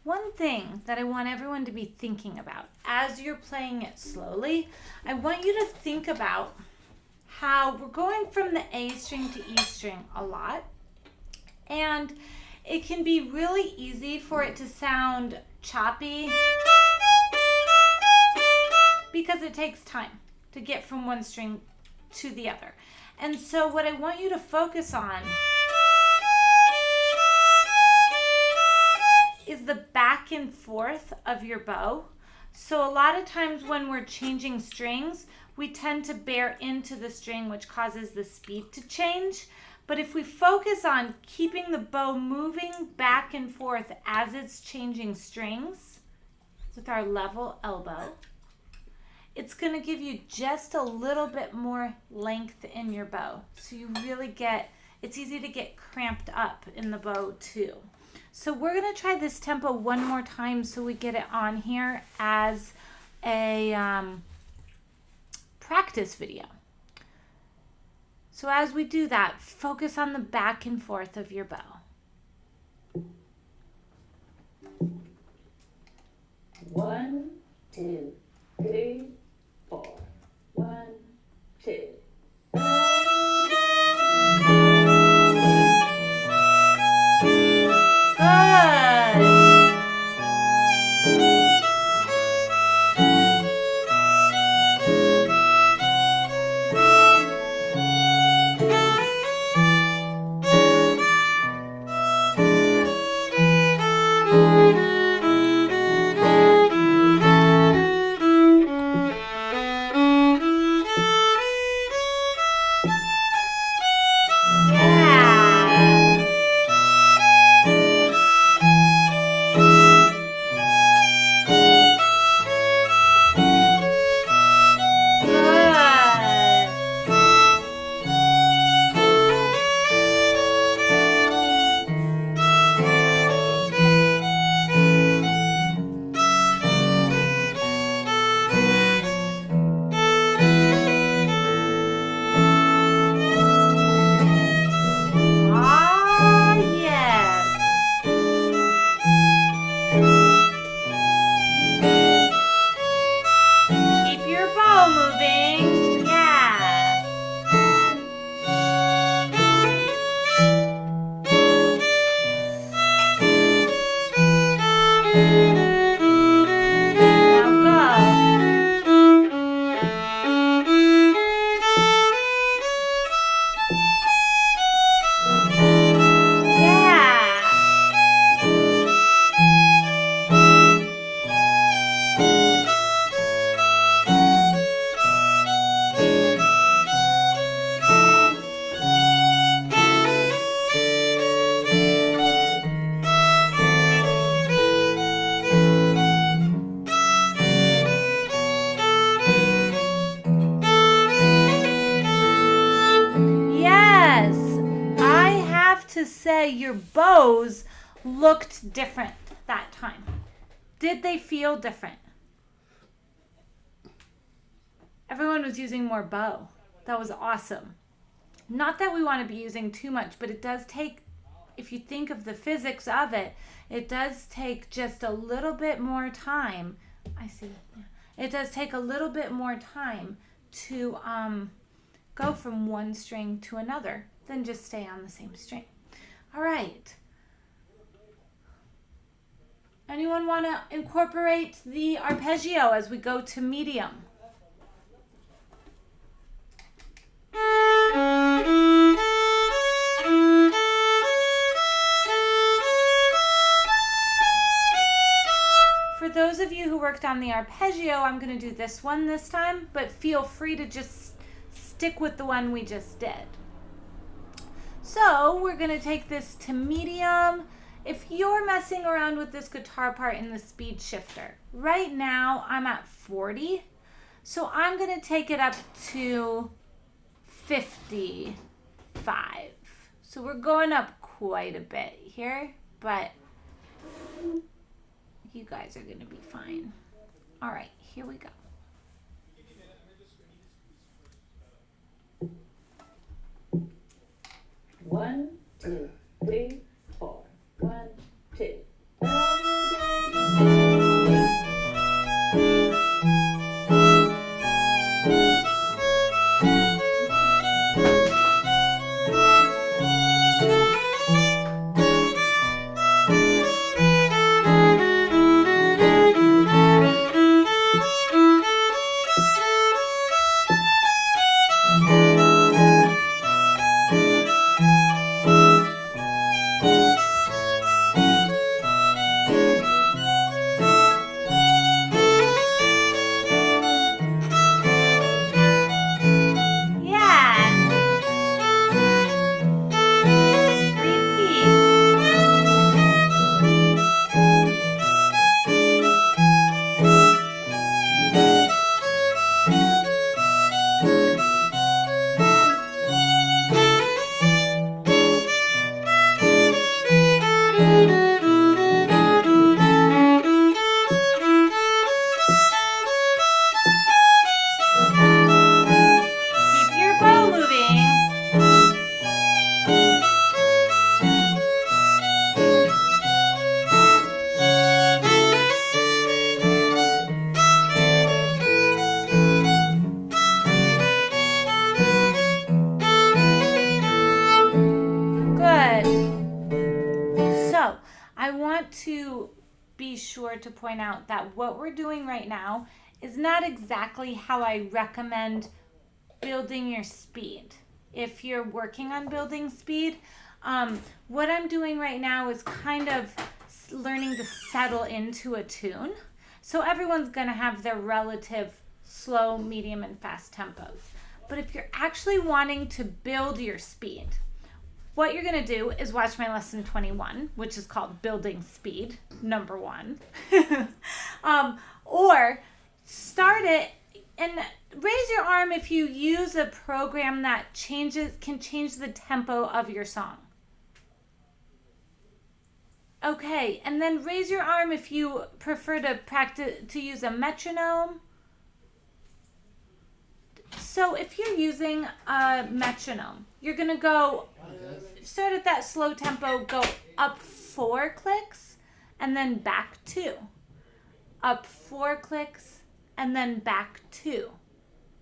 one thing that I want everyone to be thinking about as you're playing it slowly, I want you to think about how we're going from the A string to E string a lot. And it can be really easy for it to sound choppy because it takes time to get from one string to the other. And so what I want you to focus on is the back and forth of your bow. So a lot of times when we're changing strings, we tend to bear into the string, which causes the speed to change. But if we focus on keeping the bow moving back and forth as it's changing strings with our level elbow, it's going to give you just a little bit more length in your bow. So you really get, it's easy to get cramped up in the bow too. So we're going to try this tempo one more time so we get it on here as a practice video. So as we do that, focus on the back and forth of your bow. 1, 2, 3, 4. 1, 2. Say your bows looked different that time. Did they feel different? Everyone was using more bow. That was awesome. Not that we want to be using too much, but it does take, if you think of the physics of it, it does take just a little bit more time. I see. It does take a little bit more time to go from one string to another than just stay on the same string. All right. Anyone want to incorporate the arpeggio as we go to medium? For those of you who worked on the arpeggio, I'm going to do this one this time, but feel free to just stick with the one we just did. So we're going to take this to medium. If you're messing around with this guitar part in the speed shifter, right now I'm at 40. So I'm going to take it up to 55. So we're going up quite a bit here, but you guys are going to be fine. All right, here we go. 1, 2, 3, 4. 1, 2. be sure to point out that what we're doing right now is not exactly how I recommend building your speed. If you're working on building speed, what I'm doing right now is kind of learning to settle into a tune. So everyone's going to have their relative slow, medium, and fast tempos. But if you're actually wanting to build your speed, what you're going to do is watch my lesson 21, which is called Building Speed, number 1. Or start it and raise your arm if you use a program that can change the tempo of your song. Okay, and then raise your arm if you prefer to use a metronome. So if you're using a metronome, you're going to start at that slow tempo, go up 4 clicks, and then back 2. Up 4 clicks, and then back 2,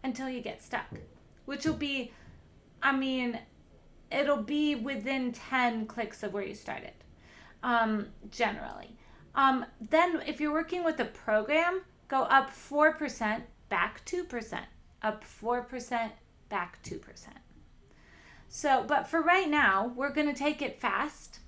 until you get stuck. Which will be, it'll be within 10 clicks of where you started, generally. Then if you're working with a program, go up 4%, back 2%. Up 4%, back 2%. So, but for right now, we're going to take it fast.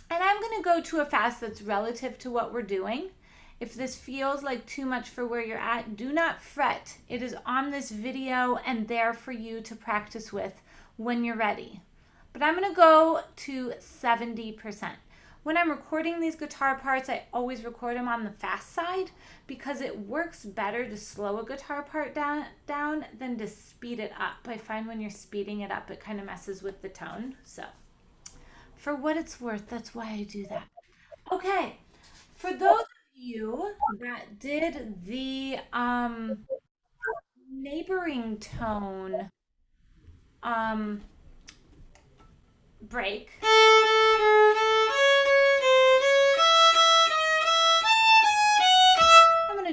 And I'm going to go to a fast that's relative to what we're doing. If this feels like too much for where you're at, do not fret. It is on this video and there for you to practice with when you're ready. But I'm going to go to 70%. When I'm recording these guitar parts, I always record them on the fast side because it works better to slow a guitar part down than to speed it up. I find when you're speeding it up, it kind of messes with the tone. So for what it's worth, that's why I do that. Okay, for those of you that did the neighboring tone break,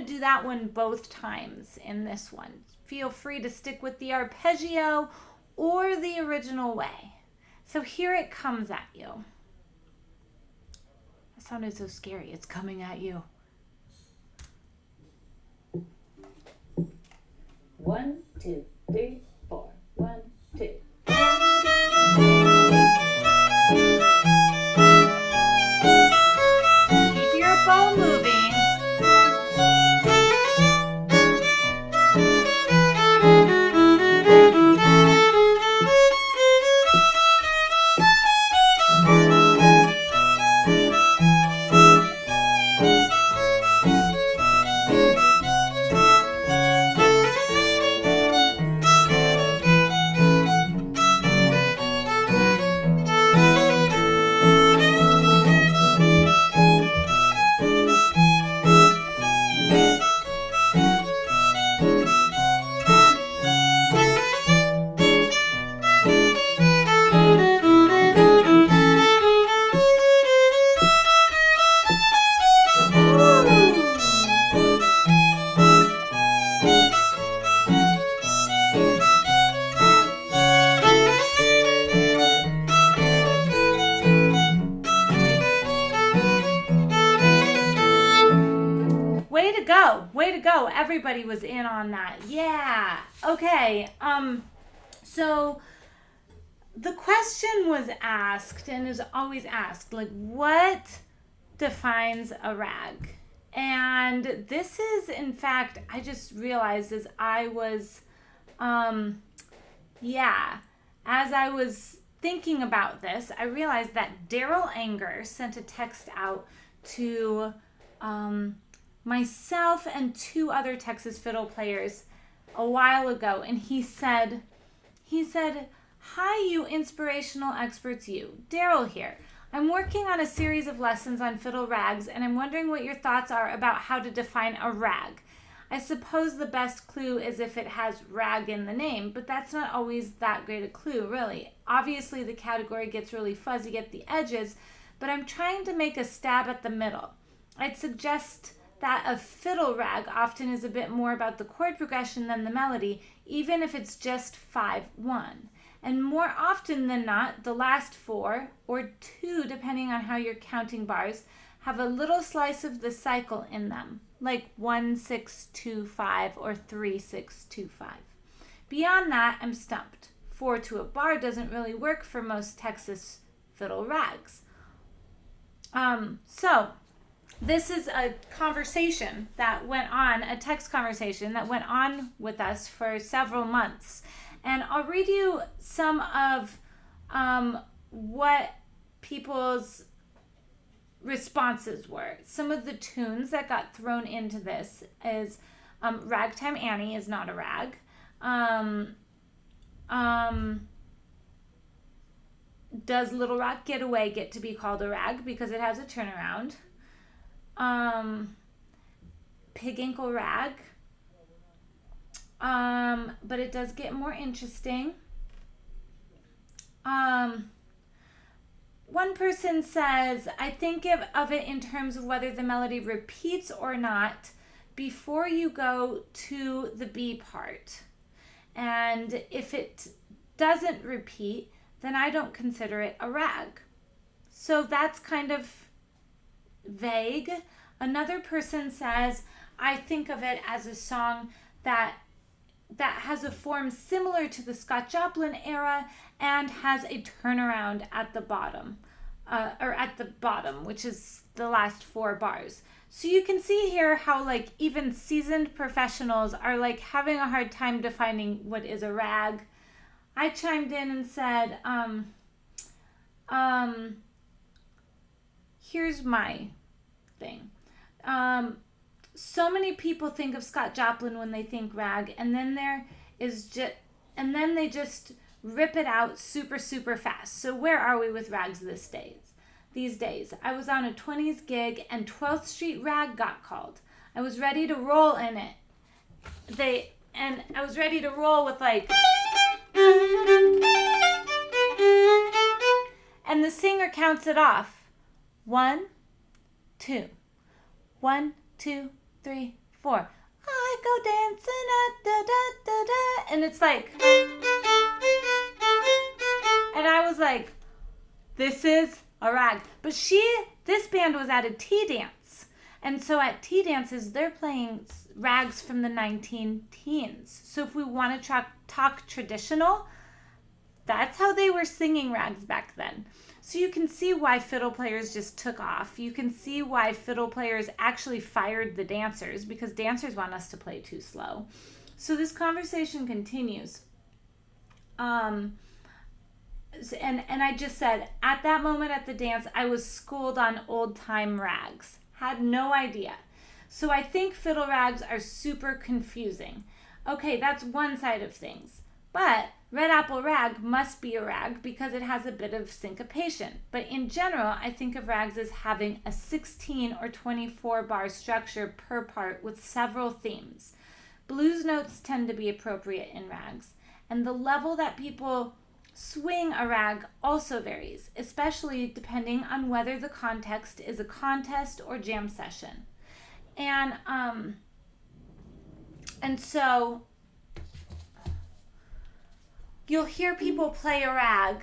do that one both times in this one. Feel free to stick with the arpeggio or the original way. So here it comes at you. That sounded so scary. It's coming at you. 1, 2, 3, 4. 1, 2. Keep your bow moving. Way to go. Everybody was in on that. Yeah. Okay. So the question was asked and is always asked, like, what defines a rag? And this is, in fact, I just realized as I was, as I was thinking about this, I realized that Daryl Anger sent a text out to, myself and 2 other Texas fiddle players a while ago, and he said, "Hi, you inspirational experts, you. Daryl here. I'm working on a series of lessons on fiddle rags, and I'm wondering what your thoughts are about how to define a rag. I suppose the best clue is if it has rag in the name, but that's not always that great a clue, really. Obviously, the category gets really fuzzy at the edges, but I'm trying to make a stab at the middle. I'd suggest that a fiddle rag often is a bit more about the chord progression than the melody, even if it's just 5-1. And more often than not, the last 4, or 2 depending on how you're counting bars, have a little slice of the cycle in them, like 1-6-2-5 or 3-6-2-5. Beyond that, I'm stumped. 4 to a bar doesn't really work for most Texas fiddle rags. So this is a conversation that went on, a text conversation that went on with us for several months. And I'll read you some of what people's responses were. Some of the tunes that got thrown into this is Ragtime Annie is not a rag. Does Little Rock Getaway get to be called a rag because it has a turnaround? Pig Ankle Rag. But it does get more interesting. One person says, I think of it in terms of whether the melody repeats or not before you go to the B part. And if it doesn't repeat, then I don't consider it a rag. So that's kind of vague. Another person says, I think of it as a song that has a form similar to the Scott Joplin era and has a turnaround at the bottom, which is the last 4 bars. So you can see here how like even seasoned professionals are like having a hard time defining what is a rag. I chimed in and said, here's my thing. So many people think of Scott Joplin when they think rag, and then they just rip it out super, super fast. So where are we with rags these days? I was on a 20s gig and 12th Street Rag got called. I was ready to roll in it. I was ready to roll with like, and the singer counts it off. 1, 2, 1, 2, 3, 4. I go dancing, da, da, da, da. And it's like, and I was like, this is a rag. But this band was at a tea dance. And so at tea dances, they're playing rags from the 19-teens. So if we want to talk traditional, that's how they were singing rags back then. So you can see why fiddle players just took off. You can see why fiddle players actually fired the dancers, because dancers want us to play too slow. So this conversation continues. And I just said, at that moment at the dance, I was schooled on old time rags. Had no idea. So I think fiddle rags are super confusing. Okay, that's one side of things. But Red Apple Rag must be a rag because it has a bit of syncopation. But in general, I think of rags as having a 16 or 24 bar structure per part with several themes. Blues notes tend to be appropriate in rags. And the level that people swing a rag also varies, especially depending on whether the context is a contest or jam session. And so you'll hear people play a rag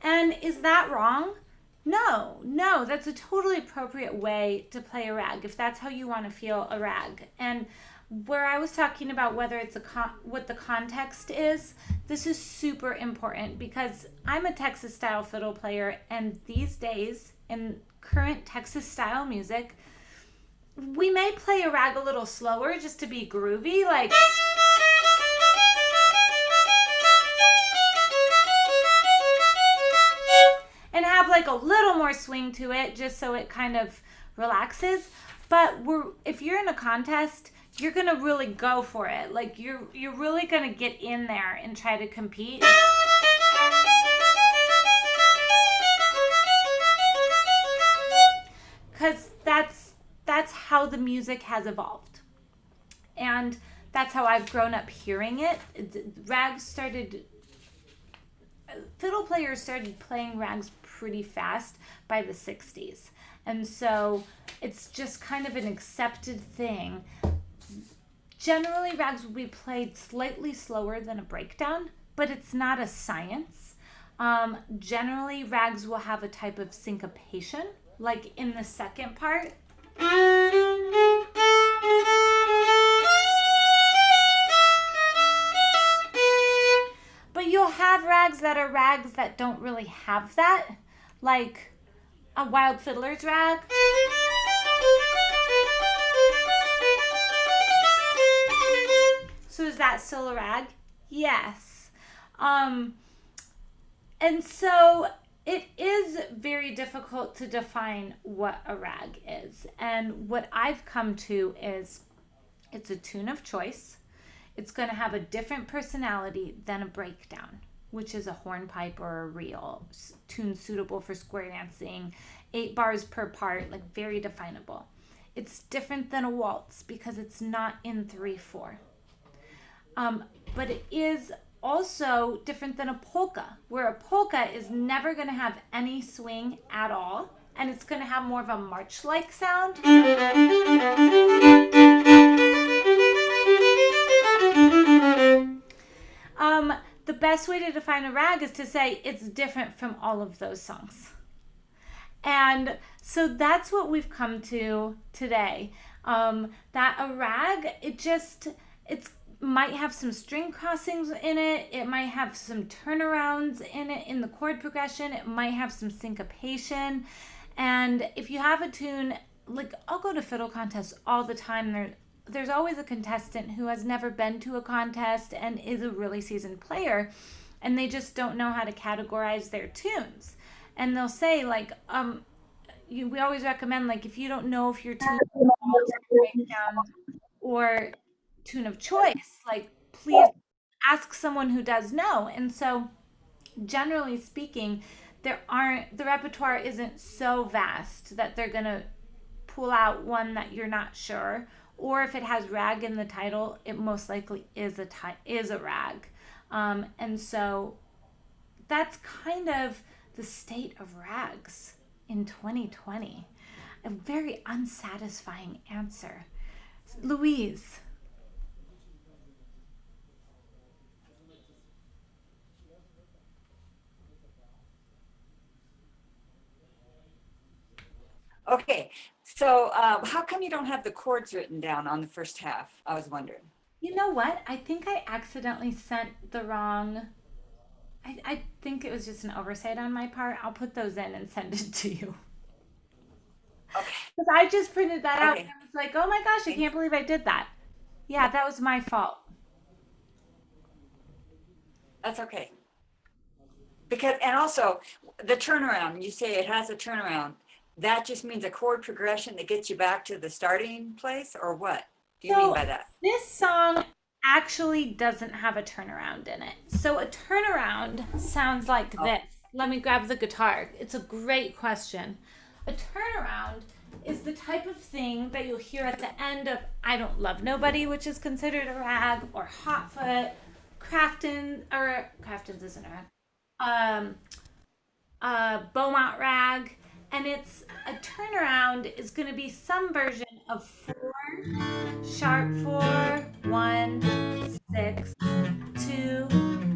and is that wrong? No, that's a totally appropriate way to play a rag if that's how you want to feel a rag. And where I was talking about whether it's what the context is, this is super important because I'm a Texas style fiddle player, and these days in current Texas style music, we may play a rag a little slower just to be groovy, like and have like a little more swing to it just so it kind of relaxes. But if you're in a contest, you're gonna really go for it. Like you're really gonna get in there and try to compete. Because that's how the music has evolved. And that's how I've grown up hearing it. Fiddle players started playing rags pretty fast by the 60s. And so it's just kind of an accepted thing Generally, rags will be played slightly slower than a breakdown, but it's not a science. Generally, rags will have a type of syncopation, like in the second part. But you'll have rags that don't really have that, like a wild fiddler's rag. So is that still a rag? Yes. And so it is very difficult to define what a rag is. And what I've come to is it's a tune of choice. It's going to have a different personality than a breakdown, which is a hornpipe or a reel, tune suitable for square dancing, 8 bars per part, like very definable. It's different than a waltz because it's not in 3/4. But it is also different than a polka, where a polka is never going to have any swing at all, and it's going to have more of a march-like sound. The best way to define a rag is to say it's different from all of those songs. And so that's what we've come to today. That a rag, it might have some string crossings in it. It might have some turnarounds in it in the chord progression. It might have some syncopation. And if you have a tune, like I'll go to fiddle contests all the time. There's always a contestant who has never been to a contest and is a really seasoned player, and they just don't know how to categorize their tunes. And they'll say, like, we always recommend, like, if you don't know if your tune is breakdown or tune of choice, like, please ask someone who does know. And so, generally speaking, the repertoire isn't so vast that they're gonna pull out one that you're not sure, or if it has rag in the title, it most likely is a rag. And so that's kind of the state of rags in 2020. A very unsatisfying answer. Louise. Okay, so how come you don't have the chords written down on the first half? I was wondering. You know what? I think I accidentally sent the wrong. I think it was just an oversight on my part. I'll put those in and send it to you. Okay, Because I just printed that out and okay, I was like, oh my gosh, I can't believe I did that. Yeah, that was my fault. that's okay. Because, and also the turnaround, you say it has a turnaround. That just means a chord progression that gets you back to the starting place, or what do you mean So by that? this song actually doesn't have a turnaround in it. So a turnaround sounds like Oh, this. Let me grab the guitar. It's a great question. A turnaround is the type of thing that you'll hear at the end of I Don't Love Nobody, which is considered a rag, or Hotfoot, Crafton's isn't a rag. Um, Beaumont rag, and it's a turnaround is going to be some version of 4 sharp 4 1 6 2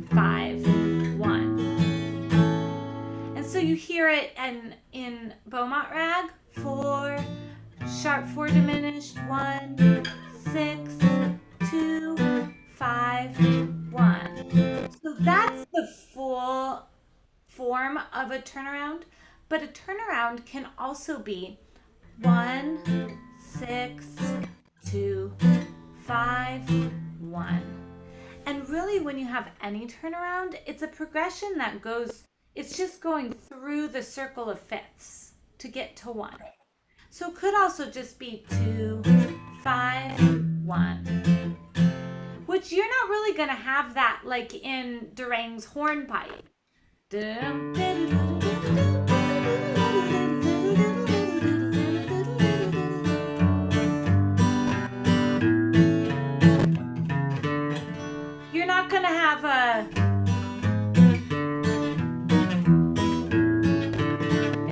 5 1. And so you hear it in Beaumont rag 4 sharp 4 diminished 1 6 2 5 1. So that's the full form of a turnaround, but a turnaround can also be 1 6 2 5 1. And really, when you have any turnaround, it's a progression that goes, it's just going through the circle of fifths to get to 1. So it could also just be 2 5 1, which you're not really going to have that like in Durang's hornpipe. You're not going to have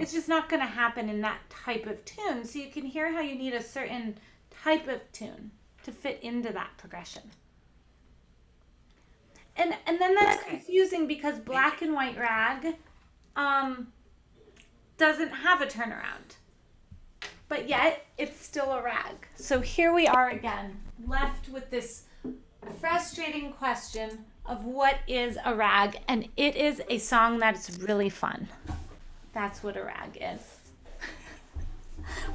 it's just not going to happen in that type of tune. So you can hear how you need a certain type of tune to to fit into that progression. And then that's confusing because black and white rag doesn't have a turnaround. But yet, it's still a rag. So here we are again, left with this frustrating question of what is a rag, and it is a song that's really fun. That's what a rag is.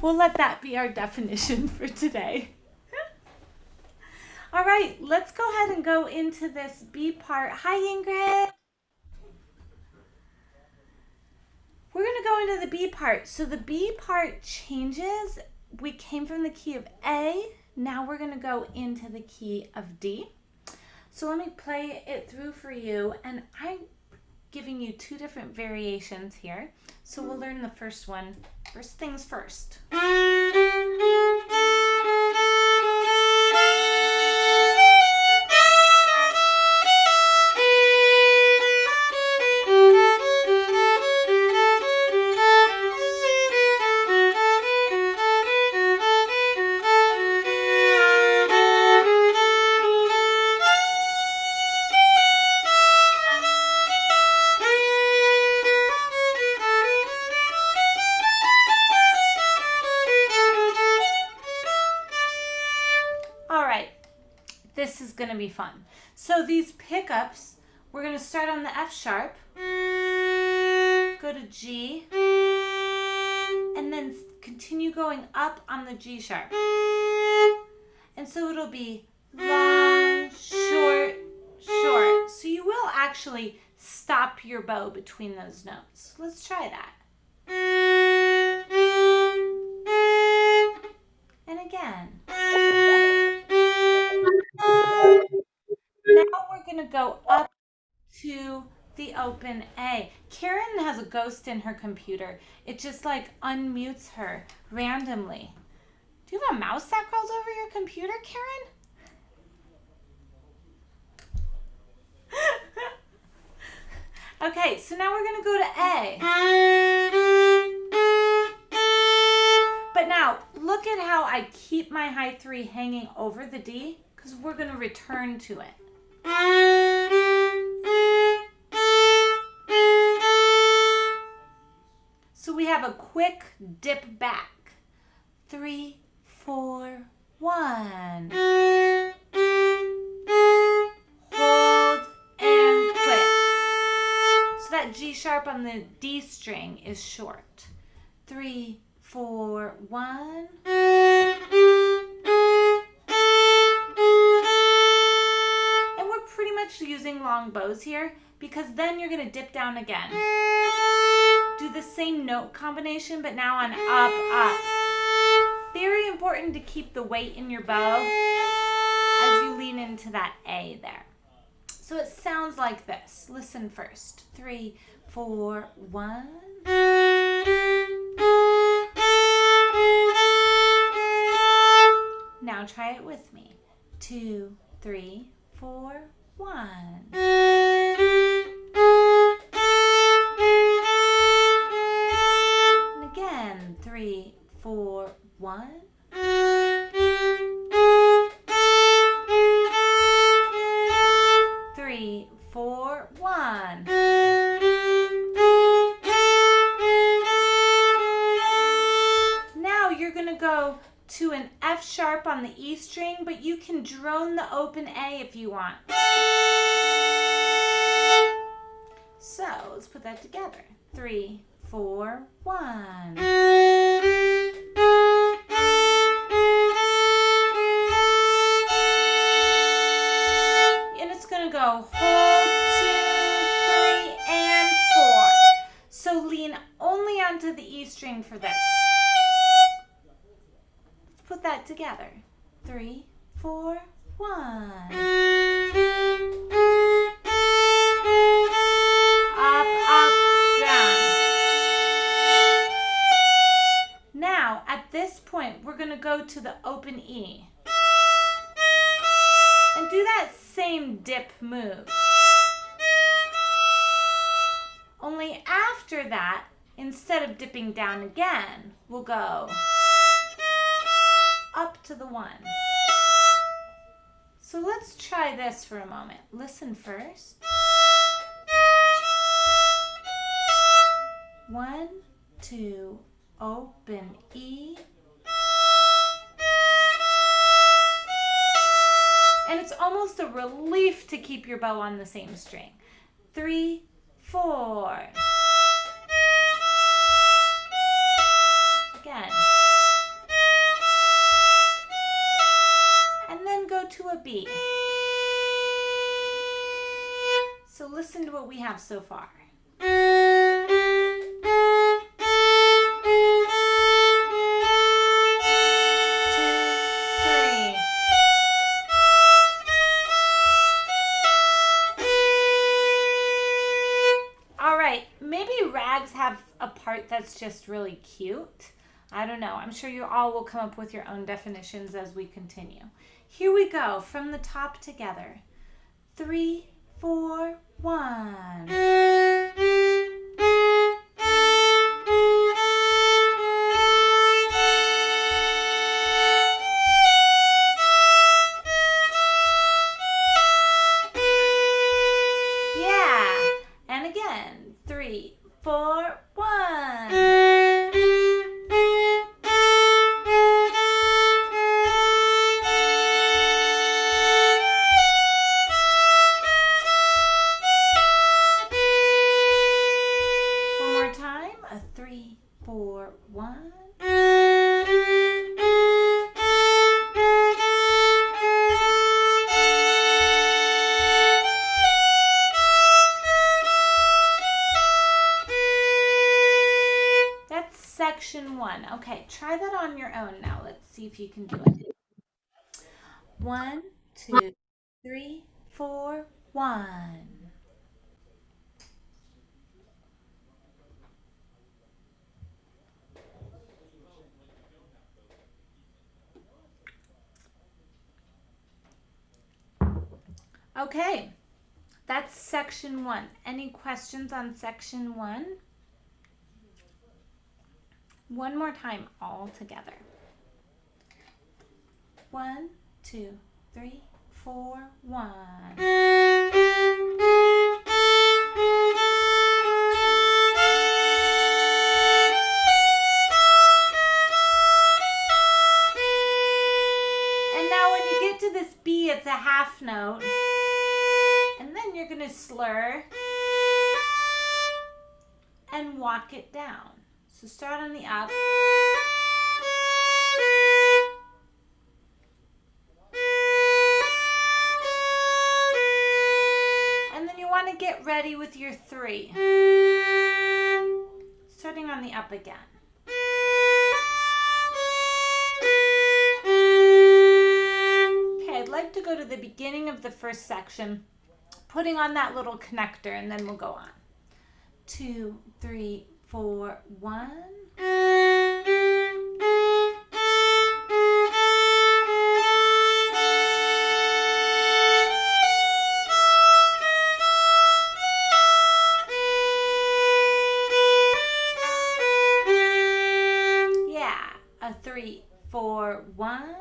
We'll let that be our definition for today. All right, let's go ahead and go into this B part. Hi, Ingrid. We're going to go into the B part. So the B part changes. We came from the key of A. Now we're going to go into the key of D. So let me play it through for you. And I'm giving you two different variations here. So we'll learn the first one. First things first. This is going to be fun. So these pickups, we're going to start on the F sharp, go to G, and then continue going up on the G sharp. And so it'll be long, short, short. So you will actually stop your bow between those notes. Let's try that. And again. Now we're going to go up to the open A. Karen has a ghost in her computer. It just like unmutes her randomly. Do you have a mouse that crawls over your computer, Karen? Okay, so now we're going to go to A. But now, look at how I keep my high 3 hanging over the D, because we're going to return to it. So we have a quick dip back. 3, 4, 1. Hold and click. So that G sharp on the D string is short. 3, 4, 1. And we're pretty much using long bows here because then you're going to dip down again. Do the same note combination, but now on up, up. Very important to keep the weight in your bow as you lean into that A there. So it sounds like this. Listen first. 3, 4, 1. Now try it with me. 2, 3, 4, 1. And again, 3, 4, 1. 3, 4, 1. Now you're going to go to an F sharp on the E string, but you can drone the open A if you want. So let's put that together. 3, 4, 1. And it's going to go hold, 2, 3, and 4. So lean only onto the E string for this. Put that together. 3, 4, 1. Up, up, down. Now, at this point, we're going to go to the open E. And do that same dip move. Only after that, instead of dipping down again, we'll go up to the 1. So let's try this for a moment. Listen first. 1, 2, open E. And it's almost a relief to keep your bow on the same string. 3, 4. Again. And then go to a B. So listen to what we have so far. 3. All right, maybe rags have a part that's just really cute. I don't know. I'm sure you all will come up with your own definitions as we continue. Here we go, from the top together. 3, 4, 1. Yeah, and again. 3, 4, 1. One more time. A 3, 4, 1. That's section 1. Okay, try that on your own now. Let's see if you can do it. 1, 2, 3, 4, 1. Okay, that's section 1. Any questions on section 1? One more time, all together. 1, 2, 3, 4, 1. And now when you get to this B, it's a half note. And then you're going to slur and walk it down. So start on the up. And then you want to get ready with your 3. Starting on the up again. Okay, I'd like to go to the beginning of the first section, putting on that little connector, and then we'll go on. 2, 3, 4, 1. Yeah, a 3, 4, 1.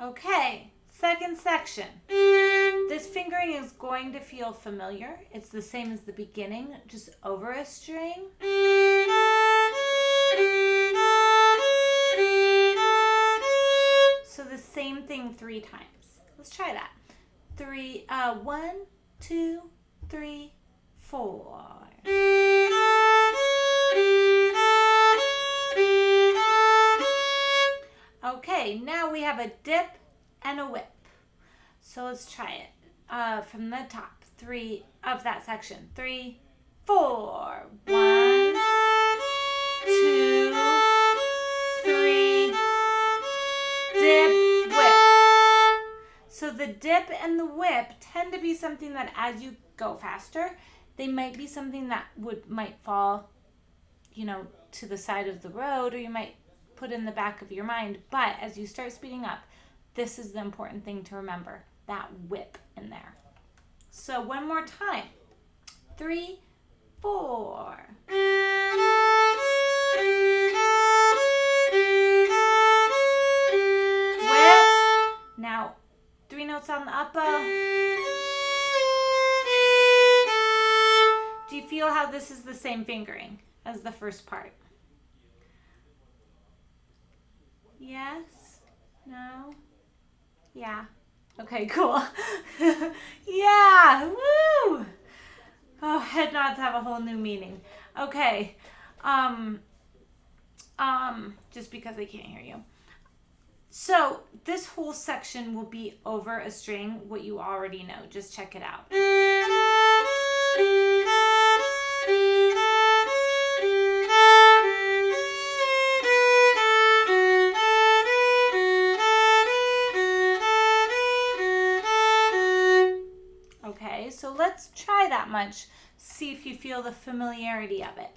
Okay, second section. This fingering is going to feel familiar. It's the same as the beginning, just over a string. So the same thing 3 times. Let's try that. 1, 2, 3, 4. Okay, now we have a dip and a whip. So let's try it from the top. 3 of that section. 3, 4. 1, 2, 3. Dip, whip. So the dip and the whip tend to be something that as you go faster, they might be something that might fall, to the side of the road, or you might put in the back of your mind. But as you start speeding up, this is the important thing to remember, that whip in there. So one more time. 3, 4. Whip. Now 3 notes on the up bow. Do you feel how this is the same fingering as the first part? Yes? No? Yeah. Okay, cool. Yeah, woo! Oh, head nods have a whole new meaning. Okay. Just because I can't hear you. So this whole section will be over a string, what you already know. Just check it out. Okay, so let's try that much. See if you feel the familiarity of it.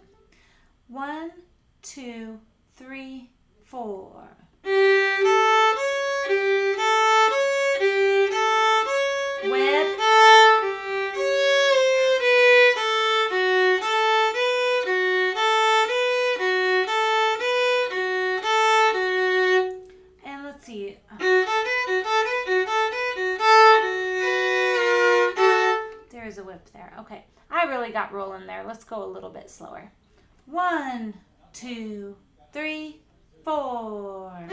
1, 2, 3, 4. Whip. And let's see. There's a whip there. Okay, I really got rolling there. Let's go a little bit slower. 1, 2, 3, 4.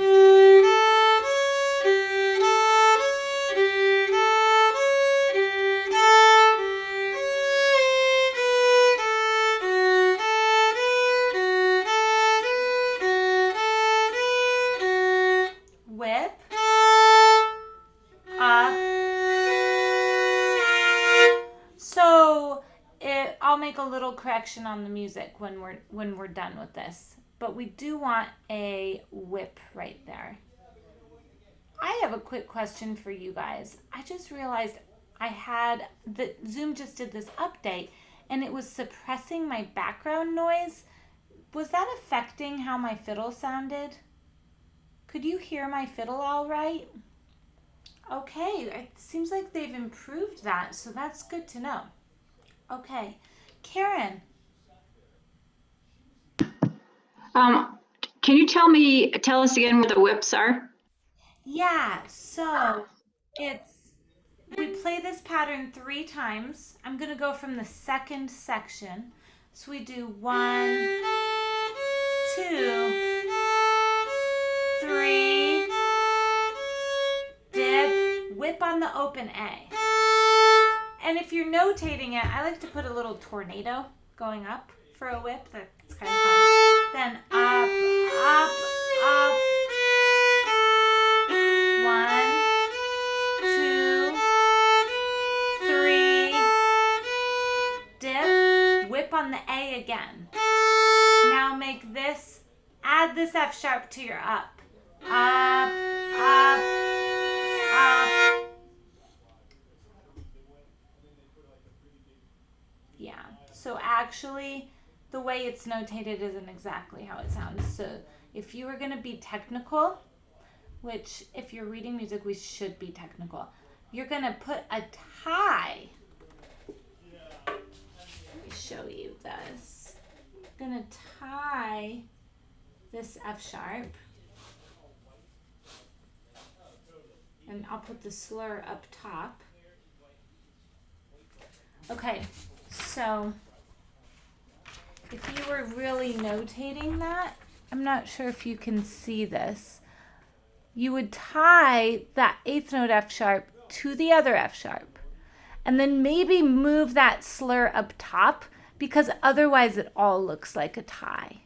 Whip. Up. So I'll make a little correction on the music when we're done with this. But we do want a whip right there. I have a quick question for you guys. I just realized Zoom just did this update and it was suppressing my background noise. Was that affecting how my fiddle sounded? Could you hear my fiddle all right? Okay, it seems like they've improved that, so that's good to know. Okay, Karen. Can you tell us again what the whips are? Yeah, so we play this pattern 3 times. I'm going to go from the second section. So we do 1, 2, 3, dip, whip on the open A. And if you're notating it, I like to put a little tornado going up for a whip. That's kind of fun. Then up, up, up. 1, 2, 3, dip, whip on the A again. Now make this, add this F sharp to your up. Up, up, up. Yeah, so actually the way it's notated isn't exactly how it sounds. So if you were going to be technical, which if you're reading music, we should be technical, you're going to put a tie. Let me show you this. You're going to tie this F sharp. And I'll put the slur up top. Okay, so if you were really notating that, I'm not sure if you can see this. You would tie that 8th note F sharp to the other F sharp. And then maybe move that slur up top because otherwise it all looks like a tie.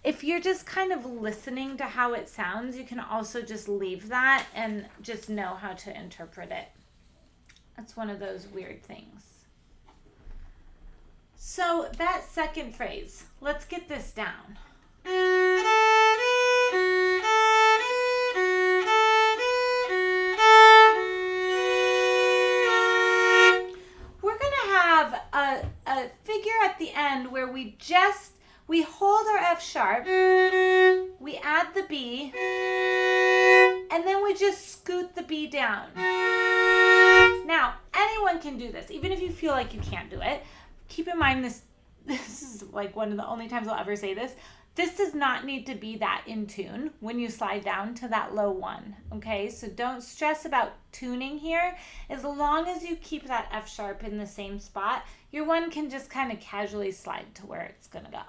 If you're just kind of listening to how it sounds, you can also just leave that and just know how to interpret it. That's one of those weird things. So that second phrase, let's get this down. We're going to have a figure at the end where we We hold our F sharp, we add the B, and then we just scoot the B down. Now, anyone can do this, even if you feel like you can't do it. Keep in mind this is like one of the only times I'll ever say this. This does not need to be that in tune when you slide down to that low one, okay? So don't stress about tuning here. As long as you keep that F sharp in the same spot, your one can just kind of casually slide to where it's gonna go.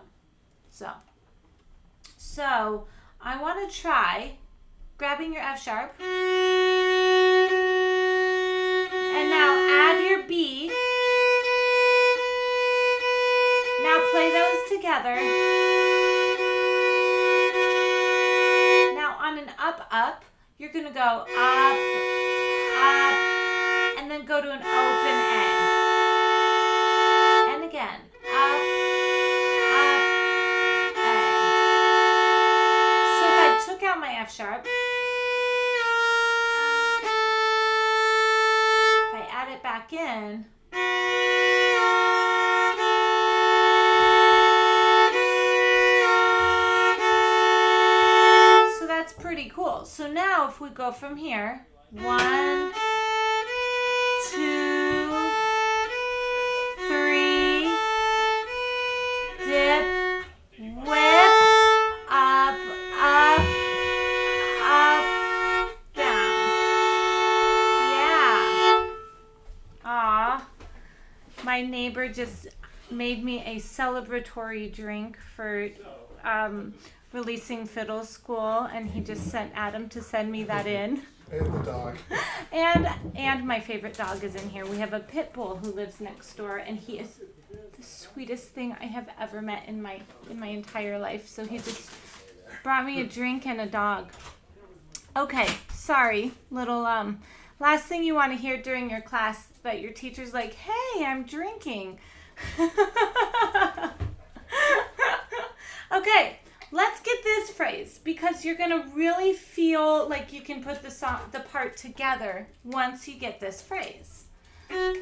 So I want to try grabbing your F sharp, and now add your B. Now play those together. Now on an up, up, you're going to go up, up, and then go to an open A. And again, up, up, A. So if I took out my F sharp, if I add it back in, pretty cool. So now if we go from here, 1, 2, 3, dip, whip, up, up, up, down. Yeah. Aw. My neighbor just made me a celebratory drink for releasing fiddle school, and he just sent Adam to send me that in. And the dog. And my favorite dog is in here. We have a pit bull who lives next door, and he is the sweetest thing I have ever met in my entire life. So he just brought me a drink and a dog. Okay, sorry, little last thing you want to hear during your class that your teacher's like, "Hey, I'm drinking." Okay. Let's get this phrase, because you're going to really feel like you can put the part together once you get this phrase. We're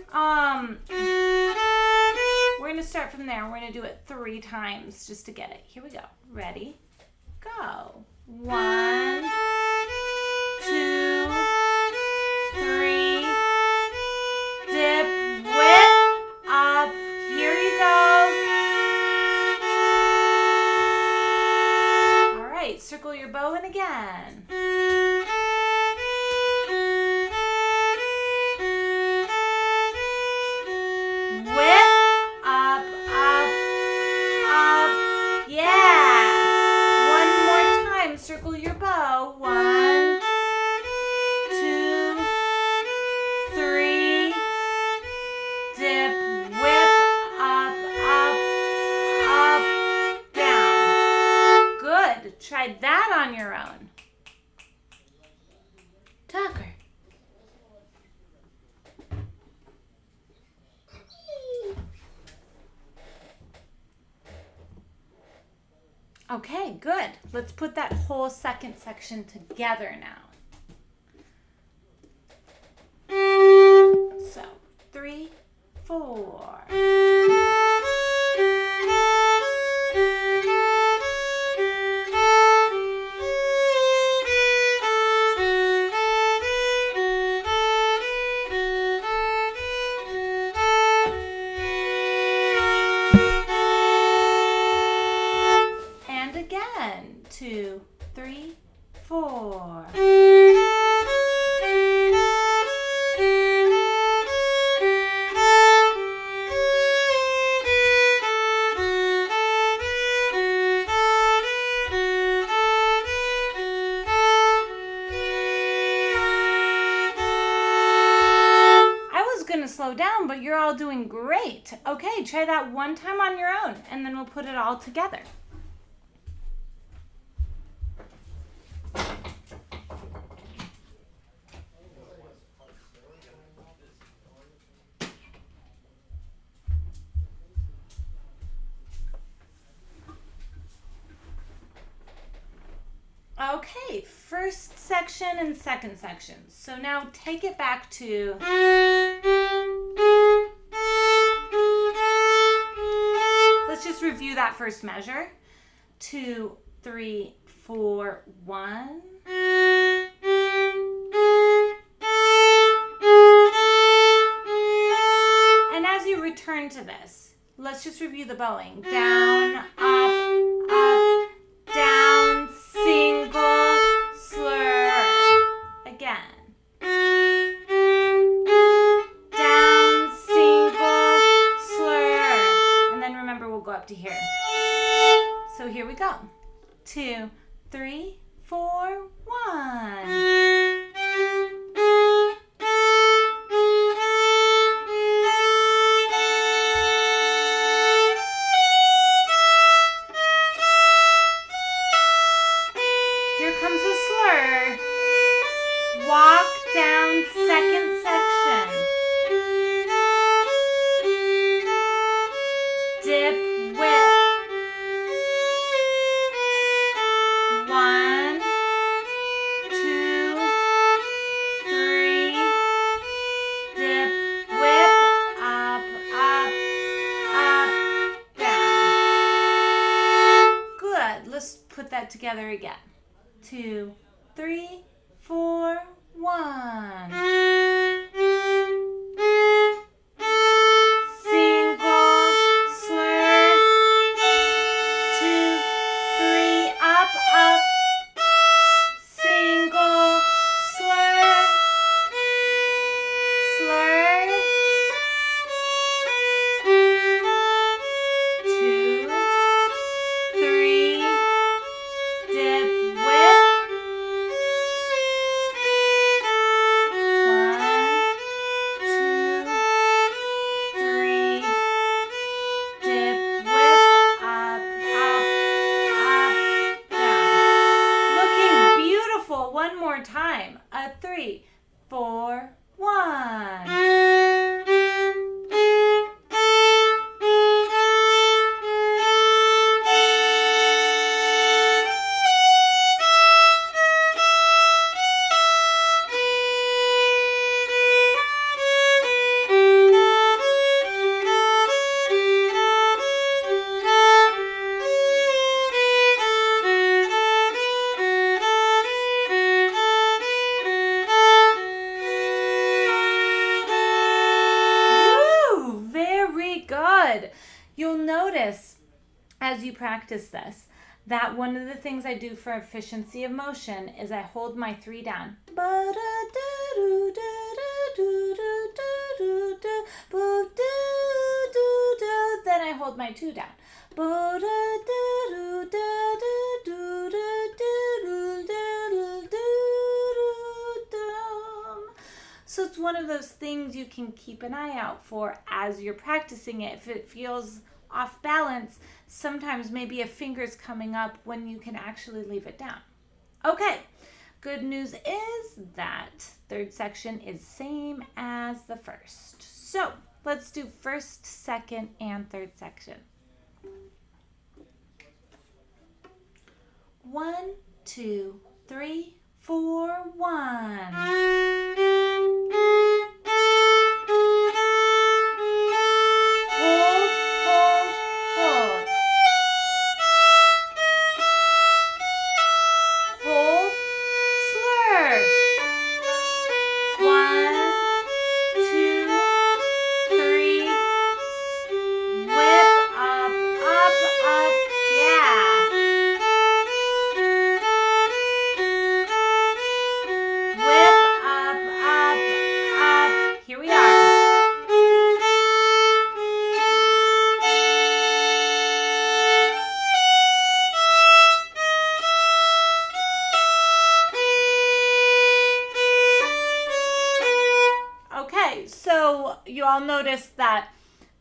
going to start from there. We're going to do it 3 times just to get it. Here we go. Ready? Go. 1, 2, 3. Dip, whip, up. Here you go. Circle your bow in again. Whip, up, up, up. Yeah. One more time. Circle your bow. 1, 2, 3. Dip, whip, up, up, up, down. Good. Try that on your own. Tucker. Okay, good. Let's put that whole second section together now. So, 3, 4. And again, 2, 3, 4. Slow down, but you're all doing great. Okay, try that one time on your own, and then we'll put it all together. Okay, first section and second section. So now take it back to... Let's just just review that first measure. 2, 3, 4, 1. And as you return to this, let's just review the bowing. Down, up, down, single, slur. Again. Down, single, slur. And then remember, we'll go up to here. So here we go. 2, 3, 4, 1. Here comes a slur. Walk down second section. Dip, whip. 1, 2, 3. Dip, whip. Up, down. Good. Let's put that together again. 2, 3, 4, 1. Single, slur. 2, 3, up. Single, slur. Slur. 2, 3. Dip, whip. 1, 2, 3. Dip, whip. Up, down. Looking beautiful. One more time. 3, 4, 1. Woo! Very good. You'll notice as you practice this that one of the things I do for efficiency of motion is I hold my 3 down. Then I hold my 2 down. So it's one of those things you can keep an eye out for as you're practicing it. If it feels off balance, sometimes maybe a finger's coming up when you can actually leave it down. Okay, good news is that third section is same as the first. So let's do first, second, and third section. 1, 2, 3, 4, 1. Hold, hold, hold. Hold, slur. 1, 2, 3. Whip up, yeah. Whip up. Here we are. Okay, so you all notice that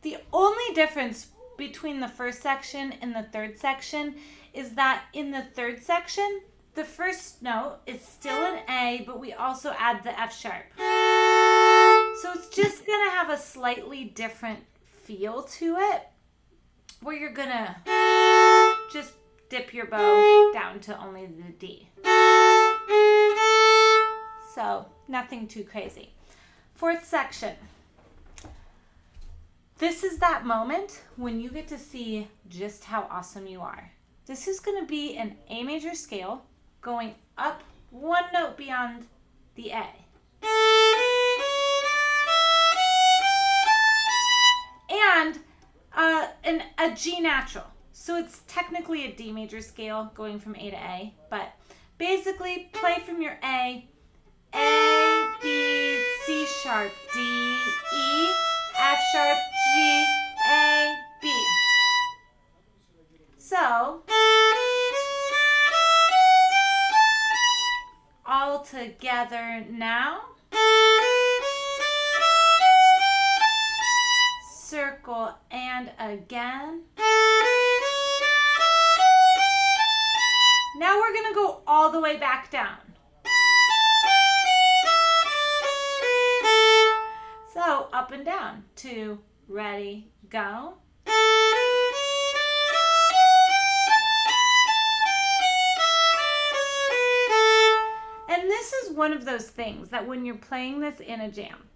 the only difference between the first section and the third section is that in the third section, the first note is still an A, but we also add the F sharp. So it's just going to have a slightly different feel to it, where you're going to just dip your bow down to only the D. So nothing too crazy. Fourth section. this is that moment when you get to see just how awesome you are. This is going to be an A major scale going up one note beyond the A. And a G natural. So it's technically a D major scale going from A to A, but basically play from your A, B, C sharp, D, E, F sharp, G, A, B. So, all together now. Circle and again. Now we're going to go all the way back down. So up and down. 2, ready, go. And this is one of those things that when you're playing this in a jam,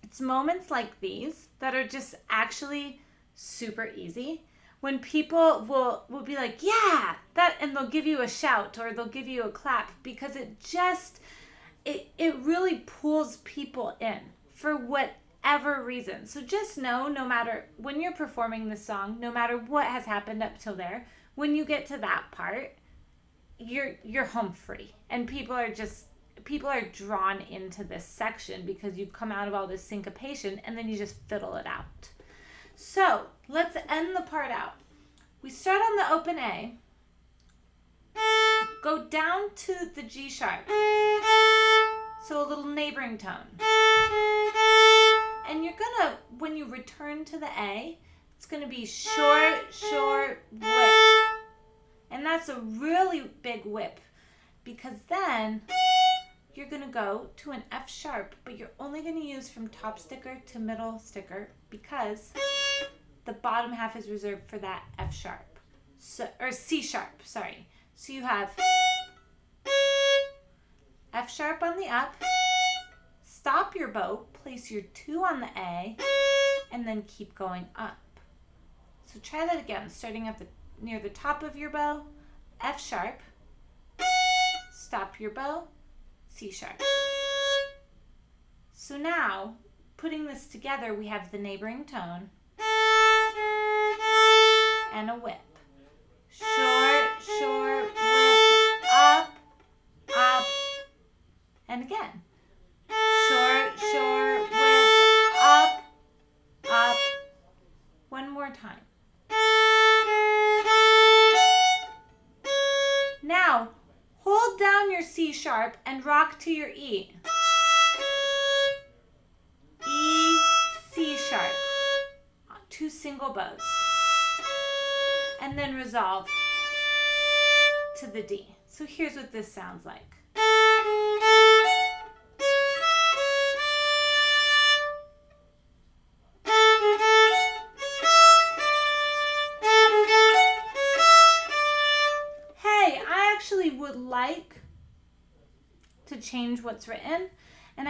it's moments like these that are just actually super easy. When people will be like, yeah, that, and they'll give you a shout or they'll give you a clap because it really pulls people in for whatever reason. So just know, no matter when you're performing this song, no matter what has happened up till there, when you get to that part, you're home free, and people are drawn into this section because you've come out of all this syncopation and then you just fiddle it out. So let's end the part out. We start on the open A, go down to the G sharp, so a little neighboring tone. And you're gonna, when you return to the A, it's gonna be short, short whip. And that's a really big whip because then you're going to go to an F sharp, but you're only going to use from top sticker to middle sticker because the bottom half is reserved for that F sharp, or C sharp, sorry. So you have F sharp on the up, stop your bow, place your 2 on the A, and then keep going up. So try that again, starting at near the top of your bow, F sharp, stop your bow, C sharp. So now, putting this together, we have the neighboring tone and a whip. Short, short, whip, up, up, and again. Short, short, whip, up, up. One more time. Now, hold down your C sharp and rock to your E. E, C sharp. 2 single bows. And then resolve to the D. So here's what this sounds like. Would like to change what's written, and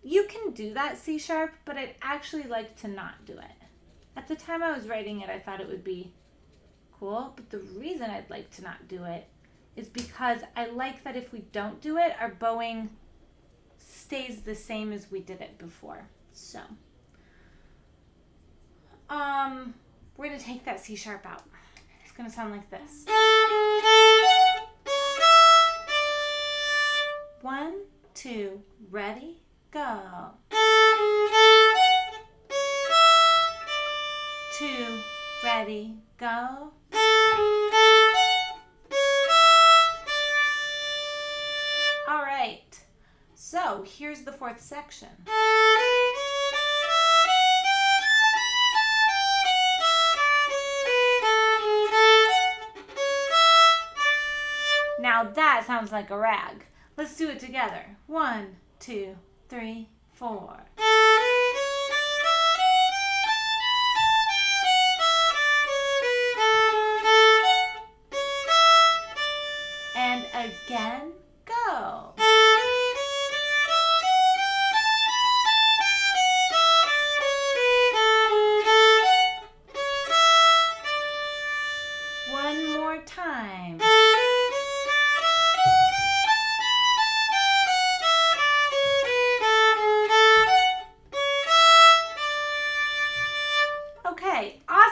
you can do that C sharp, but I'd actually like to not do it. At the time I was writing it, I thought it would be cool, but the reason I'd like to not do it is because I like that if we don't do it, our bowing stays the same as we did it before. So we're gonna take that C sharp out. It's gonna sound like this. 1, 2, ready, go. 2, ready, go. All right, so here's the 4th section. Now that sounds like a rag. Let's do it together. 1, 2, 3, 4. And again, go.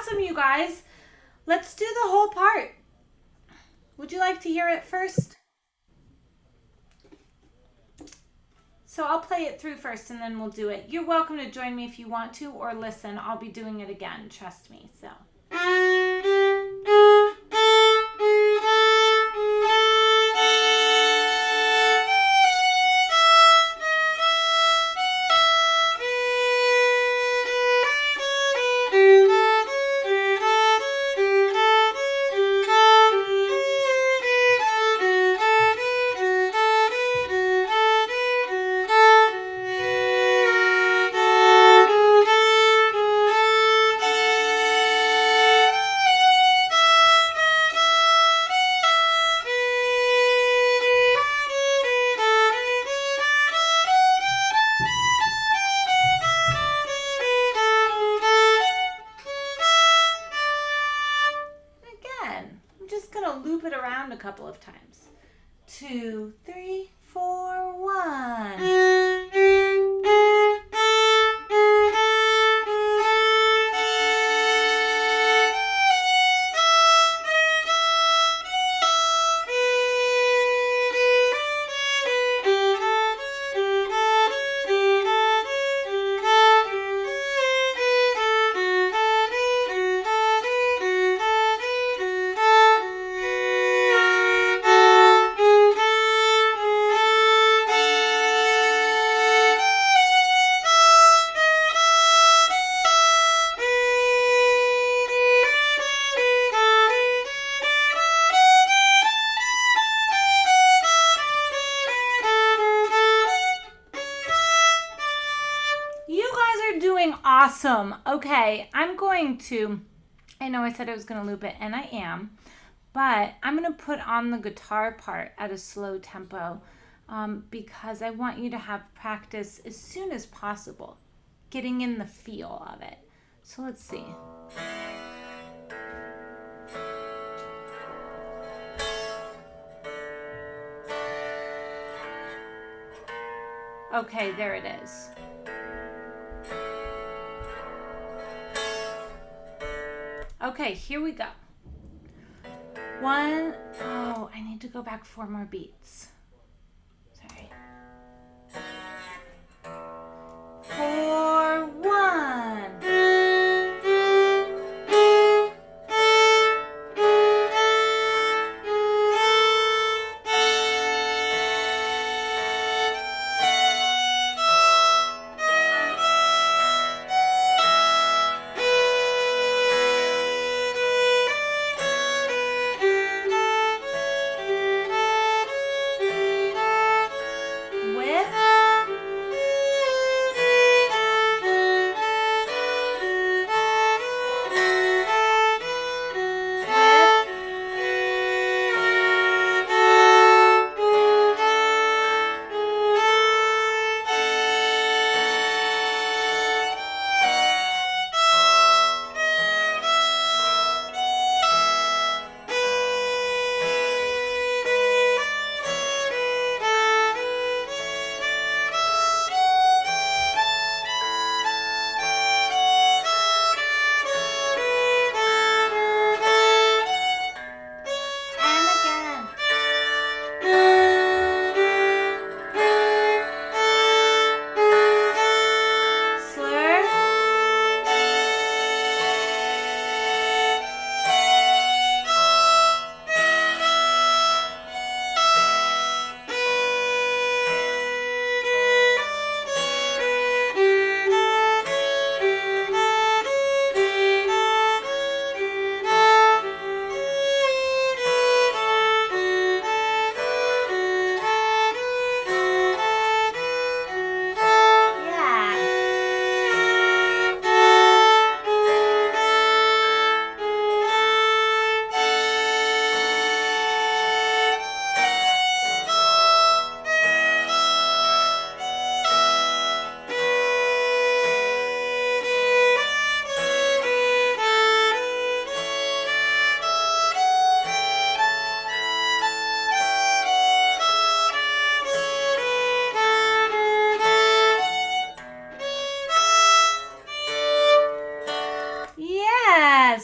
awesome, you guys. Let's do the whole part. Would you like to hear it first? So I'll play it through first and then we'll do it. You're welcome to join me if you want to or listen. I'll be doing it again, trust me. So. Loop it around a couple of times. 2, 3, 4, 1. Awesome. Okay, I'm going to, I know I said I was going to loop it, and I am, but I'm going to put on the guitar part at a slow tempo because I want you to have practice as soon as possible, getting in the feel of it. So let's see. Okay, there it is. Okay, here we go. 1, oh, I need to go back 4 more beats. Sorry. 4, 1.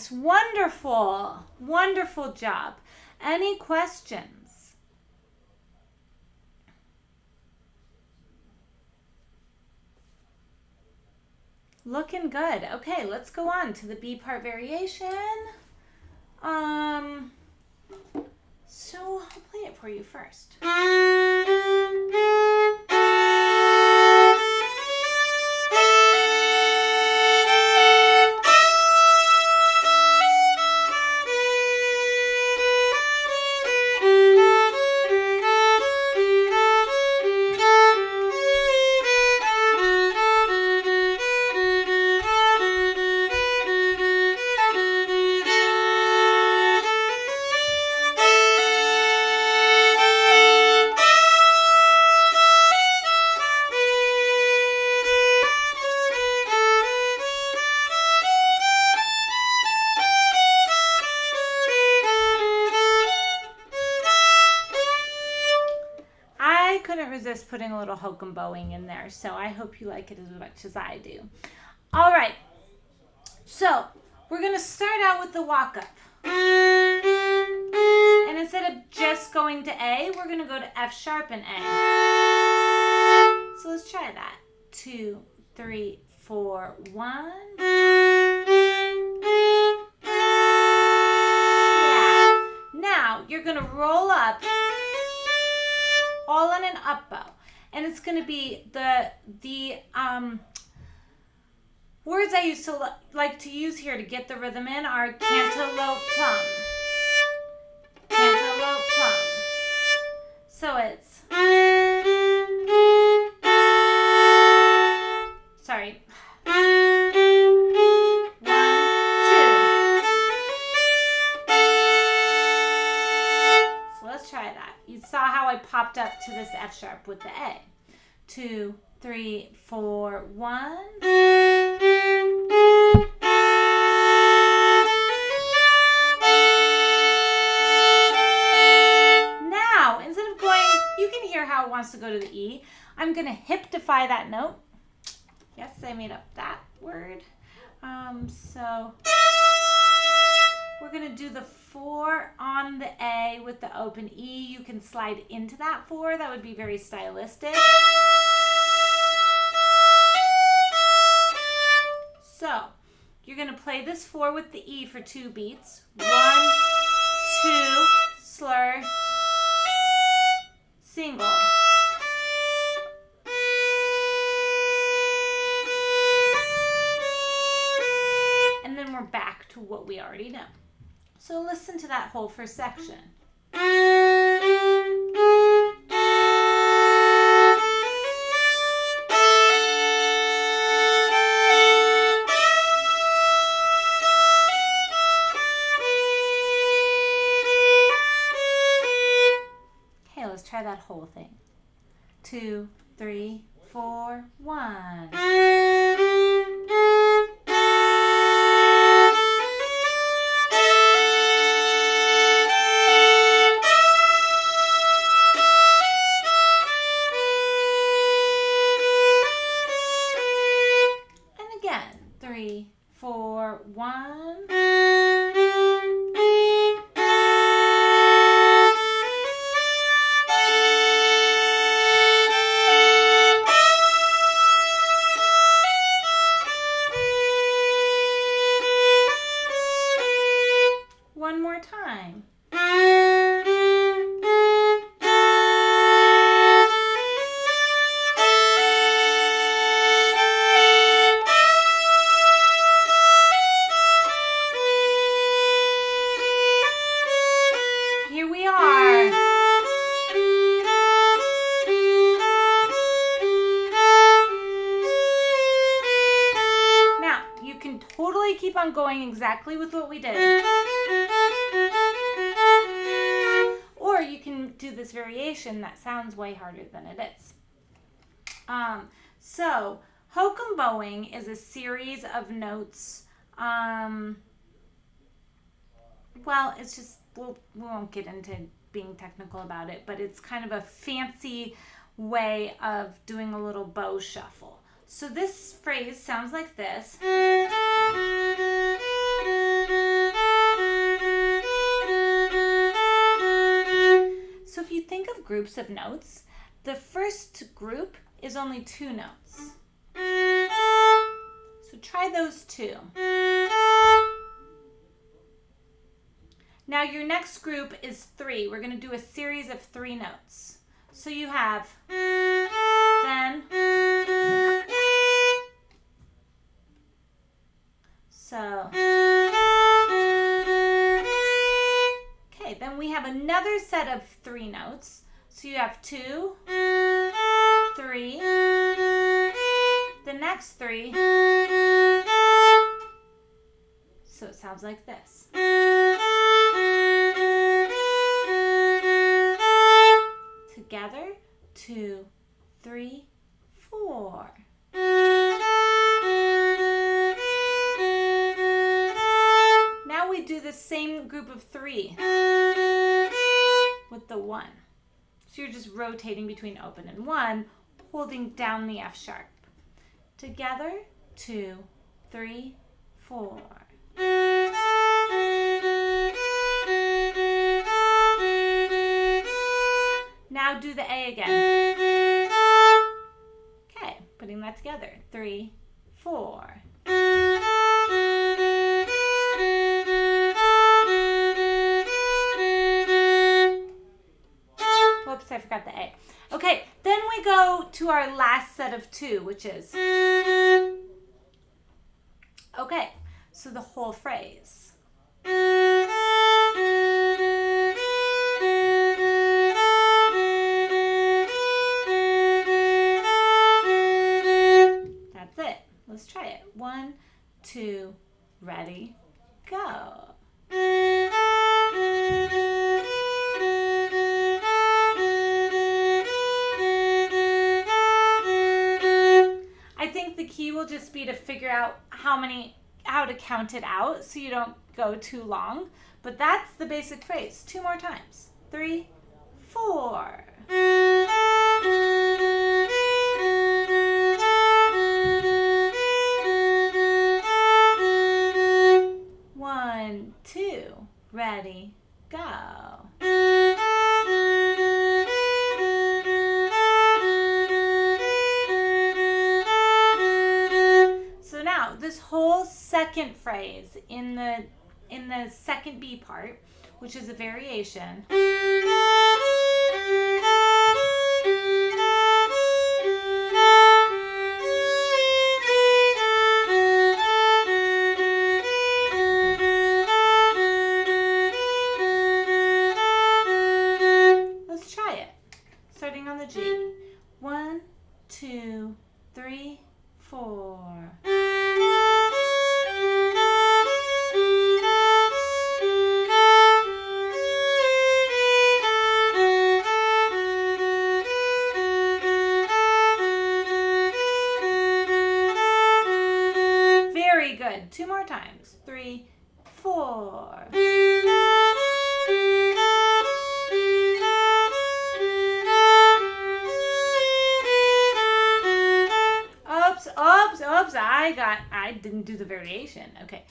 Yes, wonderful. Wonderful job. Any questions? Looking good. Okay, let's go on to the B part variation. So I'll play it for you first. I couldn't resist putting a little hokum bowing in there, so I hope you like it as much as I do. All right, so we're going to start out with the walk-up. And instead of just going to A, we're going to go to F sharp and A. So let's try that. 2, 3, 4, 1. Yeah. Now you're going to roll up all on an up bow. And it's going to be the words I used to like to use here to get the rhythm in are cantaloupe plum. Cantaloupe plum. So it's, sorry. 1, 2. So let's try that. You saw how I popped up to this F sharp with the A. 2, 3, 4, 1. Now, instead of going, you can hear how it wants to go to the E. I'm going to hyptify that note. Yes, I made up that word. So we're going to do the 4 on the A with the open E. You can slide into that 4. That would be very stylistic. So you're going to play this 4 with the E for 2 beats. 1, 2, slur, single. And then we're back to what we already know. So listen to that whole first section. Okay, let's try that whole thing. 2, 3, 4, 1. And again, 3, 4, 1. One more time. Here we are. Now, you can totally keep on going exactly with what we did. Or you can do this variation that sounds way harder than it is. So, hokum bowing is a series of notes. Well, it's just, we won't get into being technical about it, but it's kind of a fancy way of doing a little bow shuffle. So this phrase sounds like this. groups of notes. The first group is only 2 notes. So try those 2. Now your next group is 3. We're going to do a series of 3 notes. So you have then, so, okay, then we have another set of 3 notes. So you have 2, 3, the next 3, so it sounds like this. Together, 2, 3, 4. Now we do the same group of 3 with the 1. So you're just rotating between open and 1, holding down the F sharp. Together, 2, 3, 4. Now do the A again. Okay, putting that together. 3, 4. Whoops, I forgot the A. Okay, then we go to our last set of 2, which is, okay, so the whole phrase. That's it. Let's try it. 1, 2, ready, go. I think the key will just be to figure out how to count it out so you don't go too long. But that's the basic phrase. 2 more times. 3, 4. One, 2, ready, go. So now this whole second phrase in the second B part, which is a variation. Let's try it. Starting on the G. 1, 2, 3, 4. Very good. 2 more times. 3, 4. Oops, I didn't do the variation. Okay,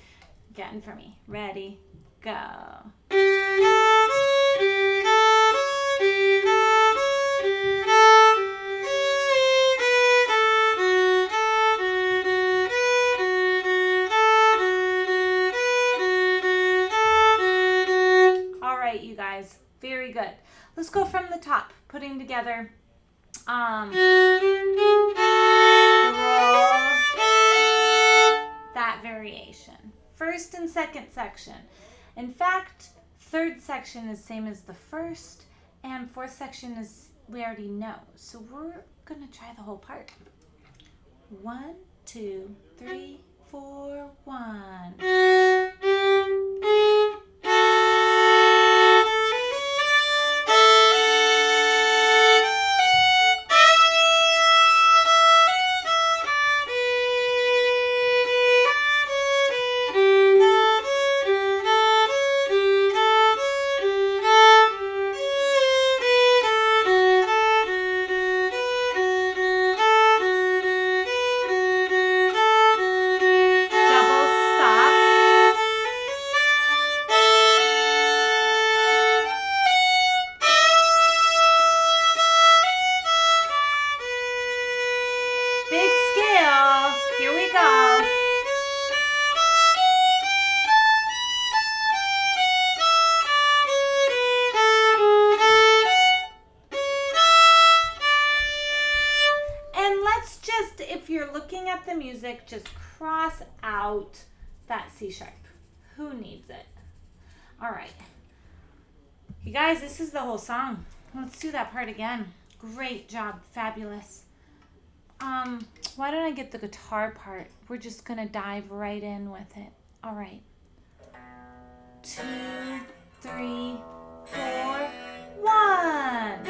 again for me. Ready, go. All right, you guys, very good. Let's go from the top, putting together that variation. First and second section. In fact, third section is same as the first, and fourth section is we already know. So we're gonna try the whole part. 1, 2, 3, 4, 1. Double stop. at the music, just cross out that C sharp. Who needs it? All right. You guys, this is the whole song. Let's do that part again. Great job. Fabulous. Why don't I get the guitar part? We're just going to dive right in with it. All right. 2, 3, 4, 1.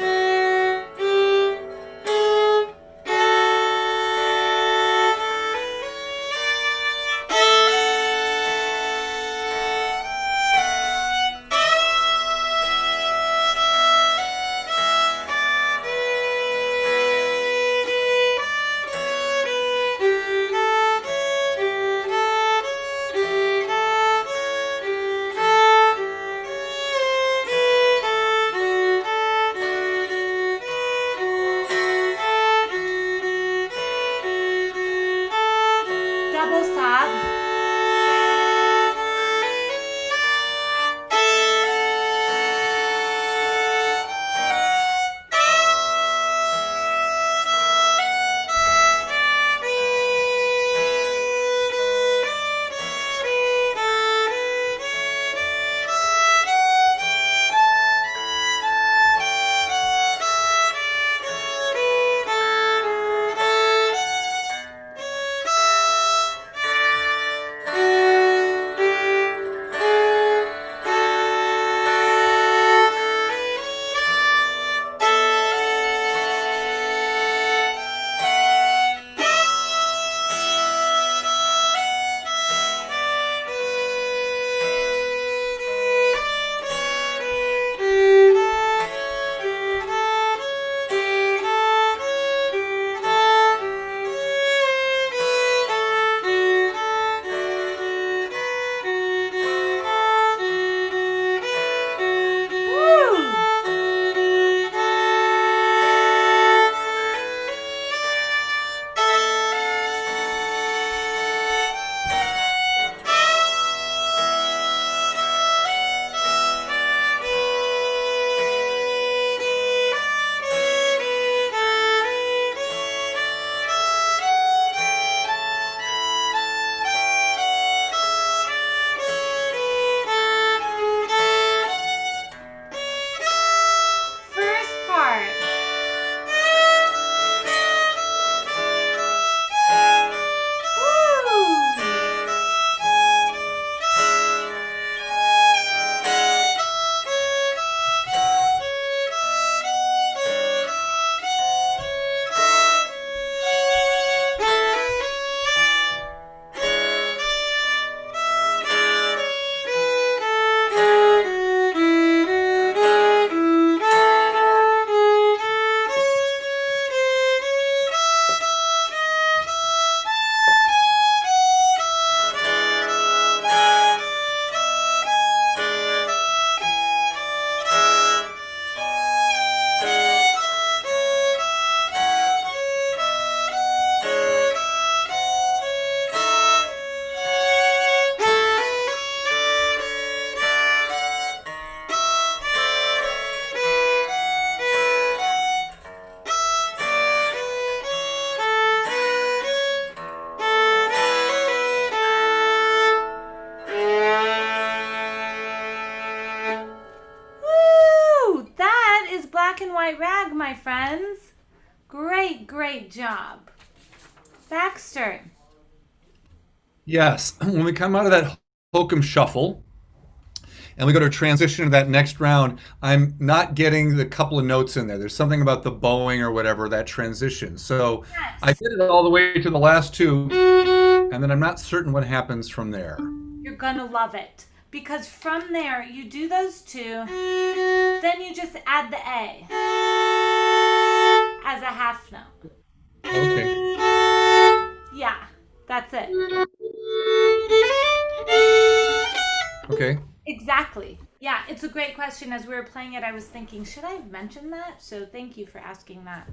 Double stop. Black and white rag, my friends. Great job. Baxter. Yes, when we come out of that hokum shuffle and we go to transition to that next round, I'm not getting the couple of notes in there. There's something about the bowing or whatever, that transition. So Yes. I did it all the way to the last two, and then I'm not certain what happens from there. You're gonna love it. Because from there, you do those two, then you just add the A as a half note. Okay. Yeah, that's it. Okay. Exactly. Yeah, it's a great question. As we were playing it, I was thinking, should I have mentioned that? So thank you for asking that.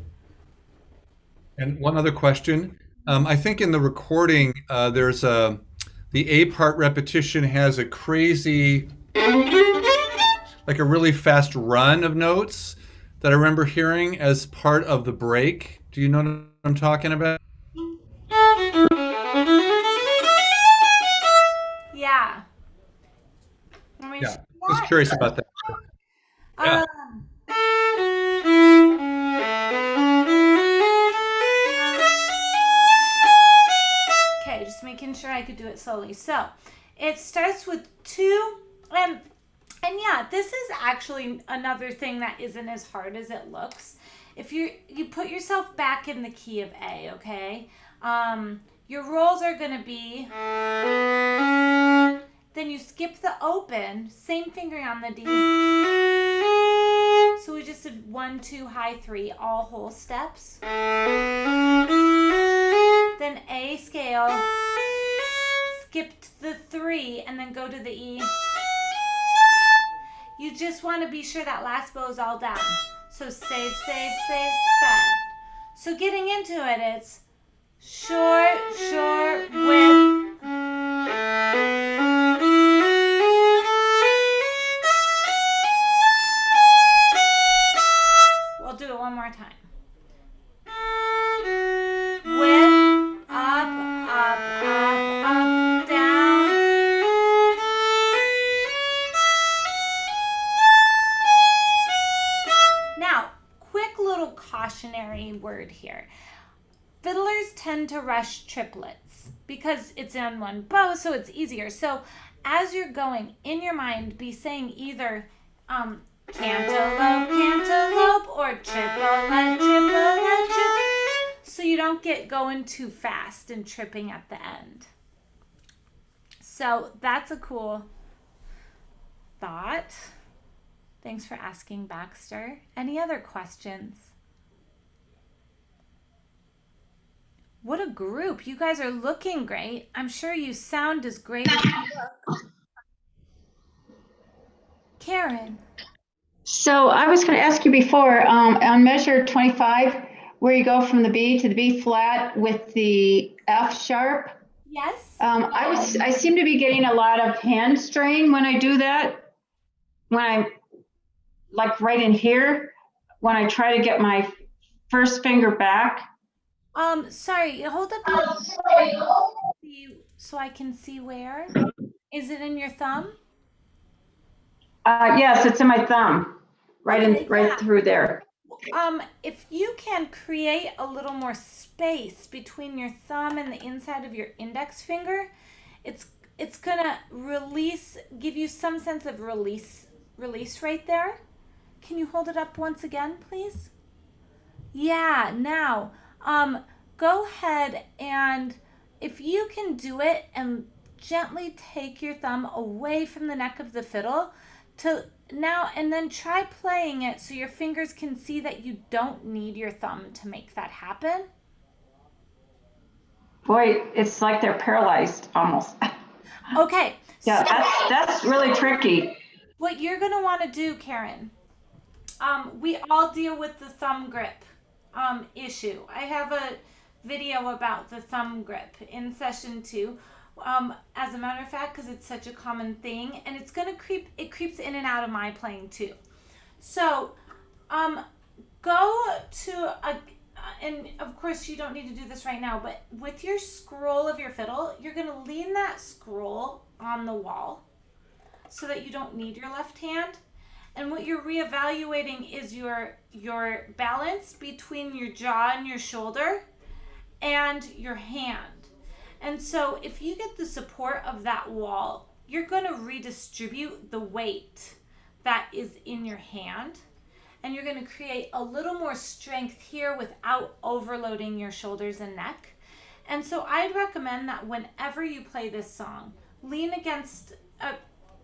And one other question. I think in the recording, there's the A part repetition has a crazy, like a really fast run of notes that I remember hearing as part of the break. Do you know what I'm talking about? me to Yeah, show you just that? curious about that. Yeah. Um, okay, just making sure I could do it slowly. So it starts with 2, and yeah, this is actually another thing that isn't as hard as it looks. If you put yourself back in the key of A, okay? Your rolls are gonna be, then you skip the open, same finger on the D. So we just did 1, 2, high 3, all whole steps. Then A scale, skipped the 3, and then go to the E. You just want to be sure that last bow is all down. So save, save, save, spend. So getting into it, it's short, short, with. We'll do it one more time. With, up, up, up, down. Now, quick little cautionary word here. Fiddlers tend to rush triplets because it's on one bow, so it's easier. So as you're going in your mind, be saying either cantaloupe, cantaloupe, or triplet, triplet, triplet, so you don't get going too fast and tripping at the end. So that's a cool thought. Thanks for asking, Baxter. Any other questions? What a group. You guys are looking great. I'm sure you sound as great as you look. Karen. So I was going to ask you before, on measure 25, where you go from the B to the B flat with the F sharp, Yes? I seem to be getting a lot of hand strain when I do that. When I'm like right in here, when I try to get my first finger back. Sorry, hold up your so I can see where. Is it in your thumb? Yes, it's in my thumb, Okay, right yeah. through there. If you can create a little more space between your thumb and the inside of your index finger, it's gonna give you some sense of release right there. Can you hold it up once again, please? Yeah, now, go ahead and if you can do it and gently take your thumb away from the neck of the fiddle to now, and then try playing it so your fingers can see that you don't need your thumb to make that happen. Boy, it's like they're paralyzed almost. Okay. Yeah, so that's really tricky. what you're gonna want to do, Karen, we all deal with the thumb grip issue. I have a video about the thumb grip in session 2. As a matter of fact, because it's such a common thing, and it creeps in and out of my playing too. So, go to and of course you don't need to do this right now, but with your scroll of your fiddle, you're gonna lean that scroll on the wall so that you don't need your left hand. And what you're reevaluating is your balance between your jaw and your shoulder and your hand. And so if you get the support of that wall, you're going to redistribute the weight that is in your hand. And you're going to create a little more strength here without overloading your shoulders and neck. And so I'd recommend that whenever you play this song, lean against,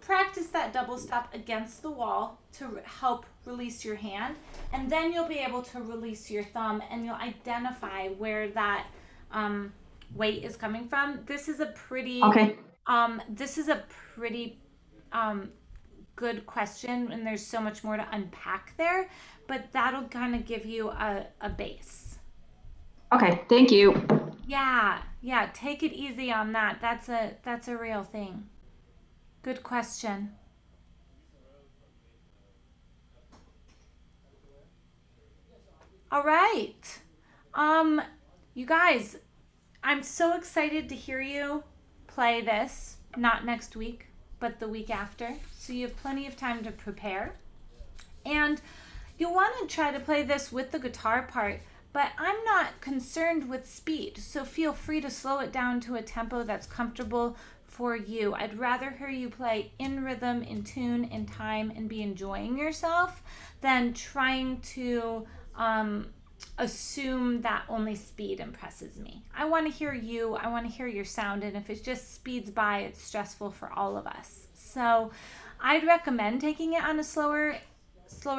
practice that double stop against the wall to help release your hand. And then you'll be able to release your thumb and you'll identify where that weight is coming from. This is a pretty good question, and there's so much more to unpack there, but that'll kind of give you a base. Okay, thank you. Yeah, take it easy on that. That's a real thing. Good question. All right. You guys, I'm so excited to hear you play this. Not next week, but the week after. So you have plenty of time to prepare. And you'll want to try to play this with the guitar part, but I'm not concerned with speed. So feel free to slow it down to a tempo that's comfortable for you. I'd rather hear you play in rhythm, in tune, in time, and be enjoying yourself than trying to assume that only speed impresses me. I want to hear you. I want to hear your sound. And if it just speeds by, it's stressful for all of us. So I'd recommend taking it on a slower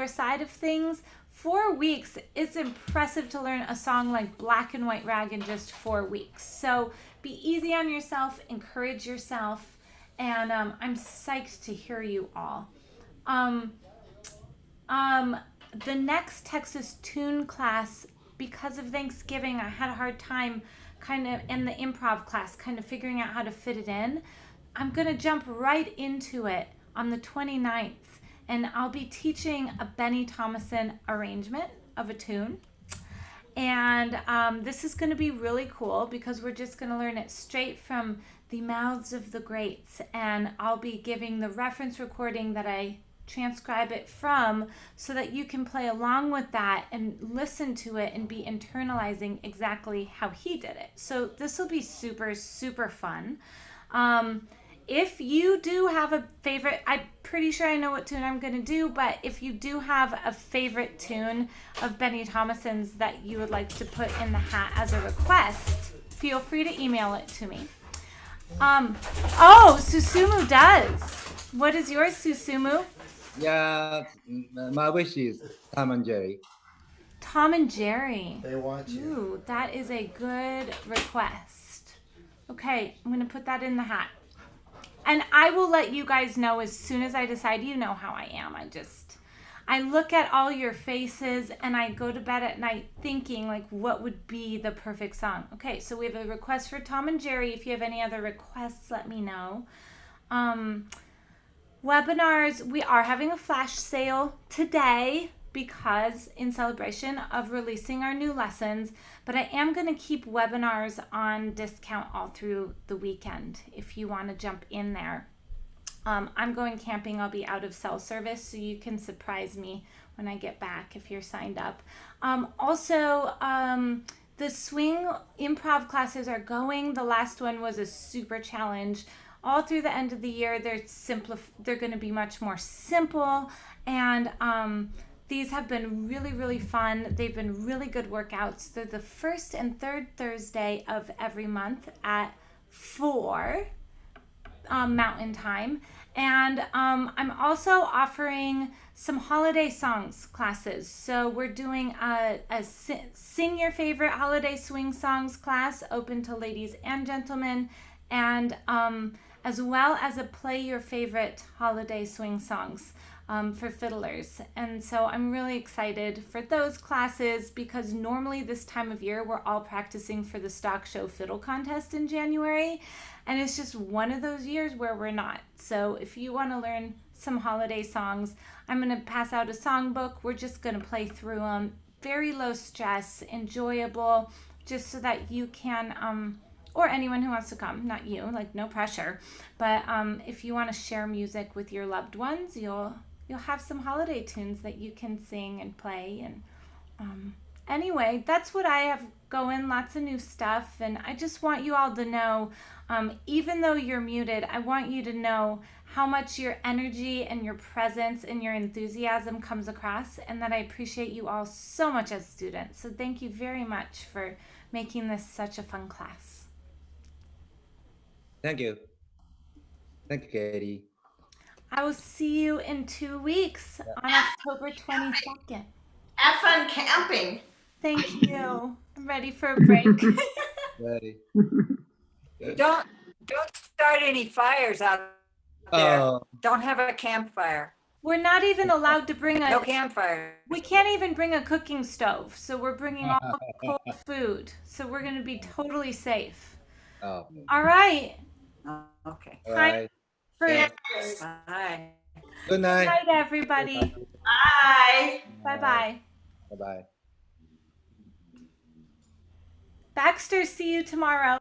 side of things. 4 weeks, it's impressive to learn a song like Black and White Rag in just 4 weeks. So be easy on yourself, encourage yourself, and I'm psyched to hear you all. The next Texas Tune class, because of Thanksgiving, I had a hard time kind of in the improv class, kind of figuring out how to fit it in. I'm going to jump right into it on the 29th, and I'll be teaching a Benny Thomason arrangement of a tune. And this is going to be really cool because we're just going to learn it straight from the mouths of the greats. And I'll be giving the reference recording that I transcribe it from so that you can play along with that and listen to it and be internalizing exactly how he did it. So this will be super, super fun. If you do have a favorite, I'm pretty sure I know what tune I'm going to do, but if you do have a favorite tune of Benny Thomason's that you would like to put in the hat as a request, feel free to email it to me. Susumu does. What is yours, Susumu? Yeah, my wish is Tom and Jerry. Tom and Jerry. They want you. Ooh, that is a good request. Okay, I'm going to put that in the hat. And I will let you guys know as soon as I decide. You know how I am. I look at all your faces and I go to bed at night thinking like what would be the perfect song. Okay, so we have a request for Tom and Jerry. If you have any other requests, let me know. Webinars, we are having a flash sale today because in celebration of releasing our new lessons, but I am going to keep webinars on discount all through the weekend if you want to jump in there. I'm going camping. I'll be out of cell service, so you can surprise me when I get back if you're signed up. The swing improv classes are going. The last one was a super challenge. All through the end of the year, they're going to be much more simple, and these have been really, really fun. They've been really good workouts. They're the first and third Thursday of every month at 4 Mountain Time. And I'm also offering some holiday songs classes. So we're doing a sing your favorite holiday swing songs class open to ladies and gentlemen, and as well as a play your favorite holiday swing songs for fiddlers. And so I'm really excited for those classes because normally this time of year we're all practicing for the stock show fiddle contest in January, and it's just one of those years where we're not. So if you want to learn some holiday songs, I'm going to pass out a songbook. We're just going to play through them. Very low stress, enjoyable, just so that you can or anyone who wants to come, not you, like no pressure, but if you want to share music with your loved ones, you'll have some holiday tunes that you can sing and play. And anyway, that's what I have going, lots of new stuff, and I just want you all to know, even though you're muted, I want you to know how much your energy and your presence and your enthusiasm comes across, and that I appreciate you all so much as students. So thank you very much for making this such a fun class. Thank you. Thank you, Katie. I will see you in 2 weeks on October 22nd. Have fun camping. Thank you. I'm ready for a break. Ready. Don't start any fires out there. Oh, Don't have a campfire. We're not even allowed to bring No a, campfire. we can't even bring a cooking stove. So we're bringing all cold food. So we're going to be totally safe. oh. All right. Oh, okay. All right. For Yeah. Bye. Good Good night. night, everybody. Bye. Bye-bye. Bye-bye. Baxter, see you tomorrow.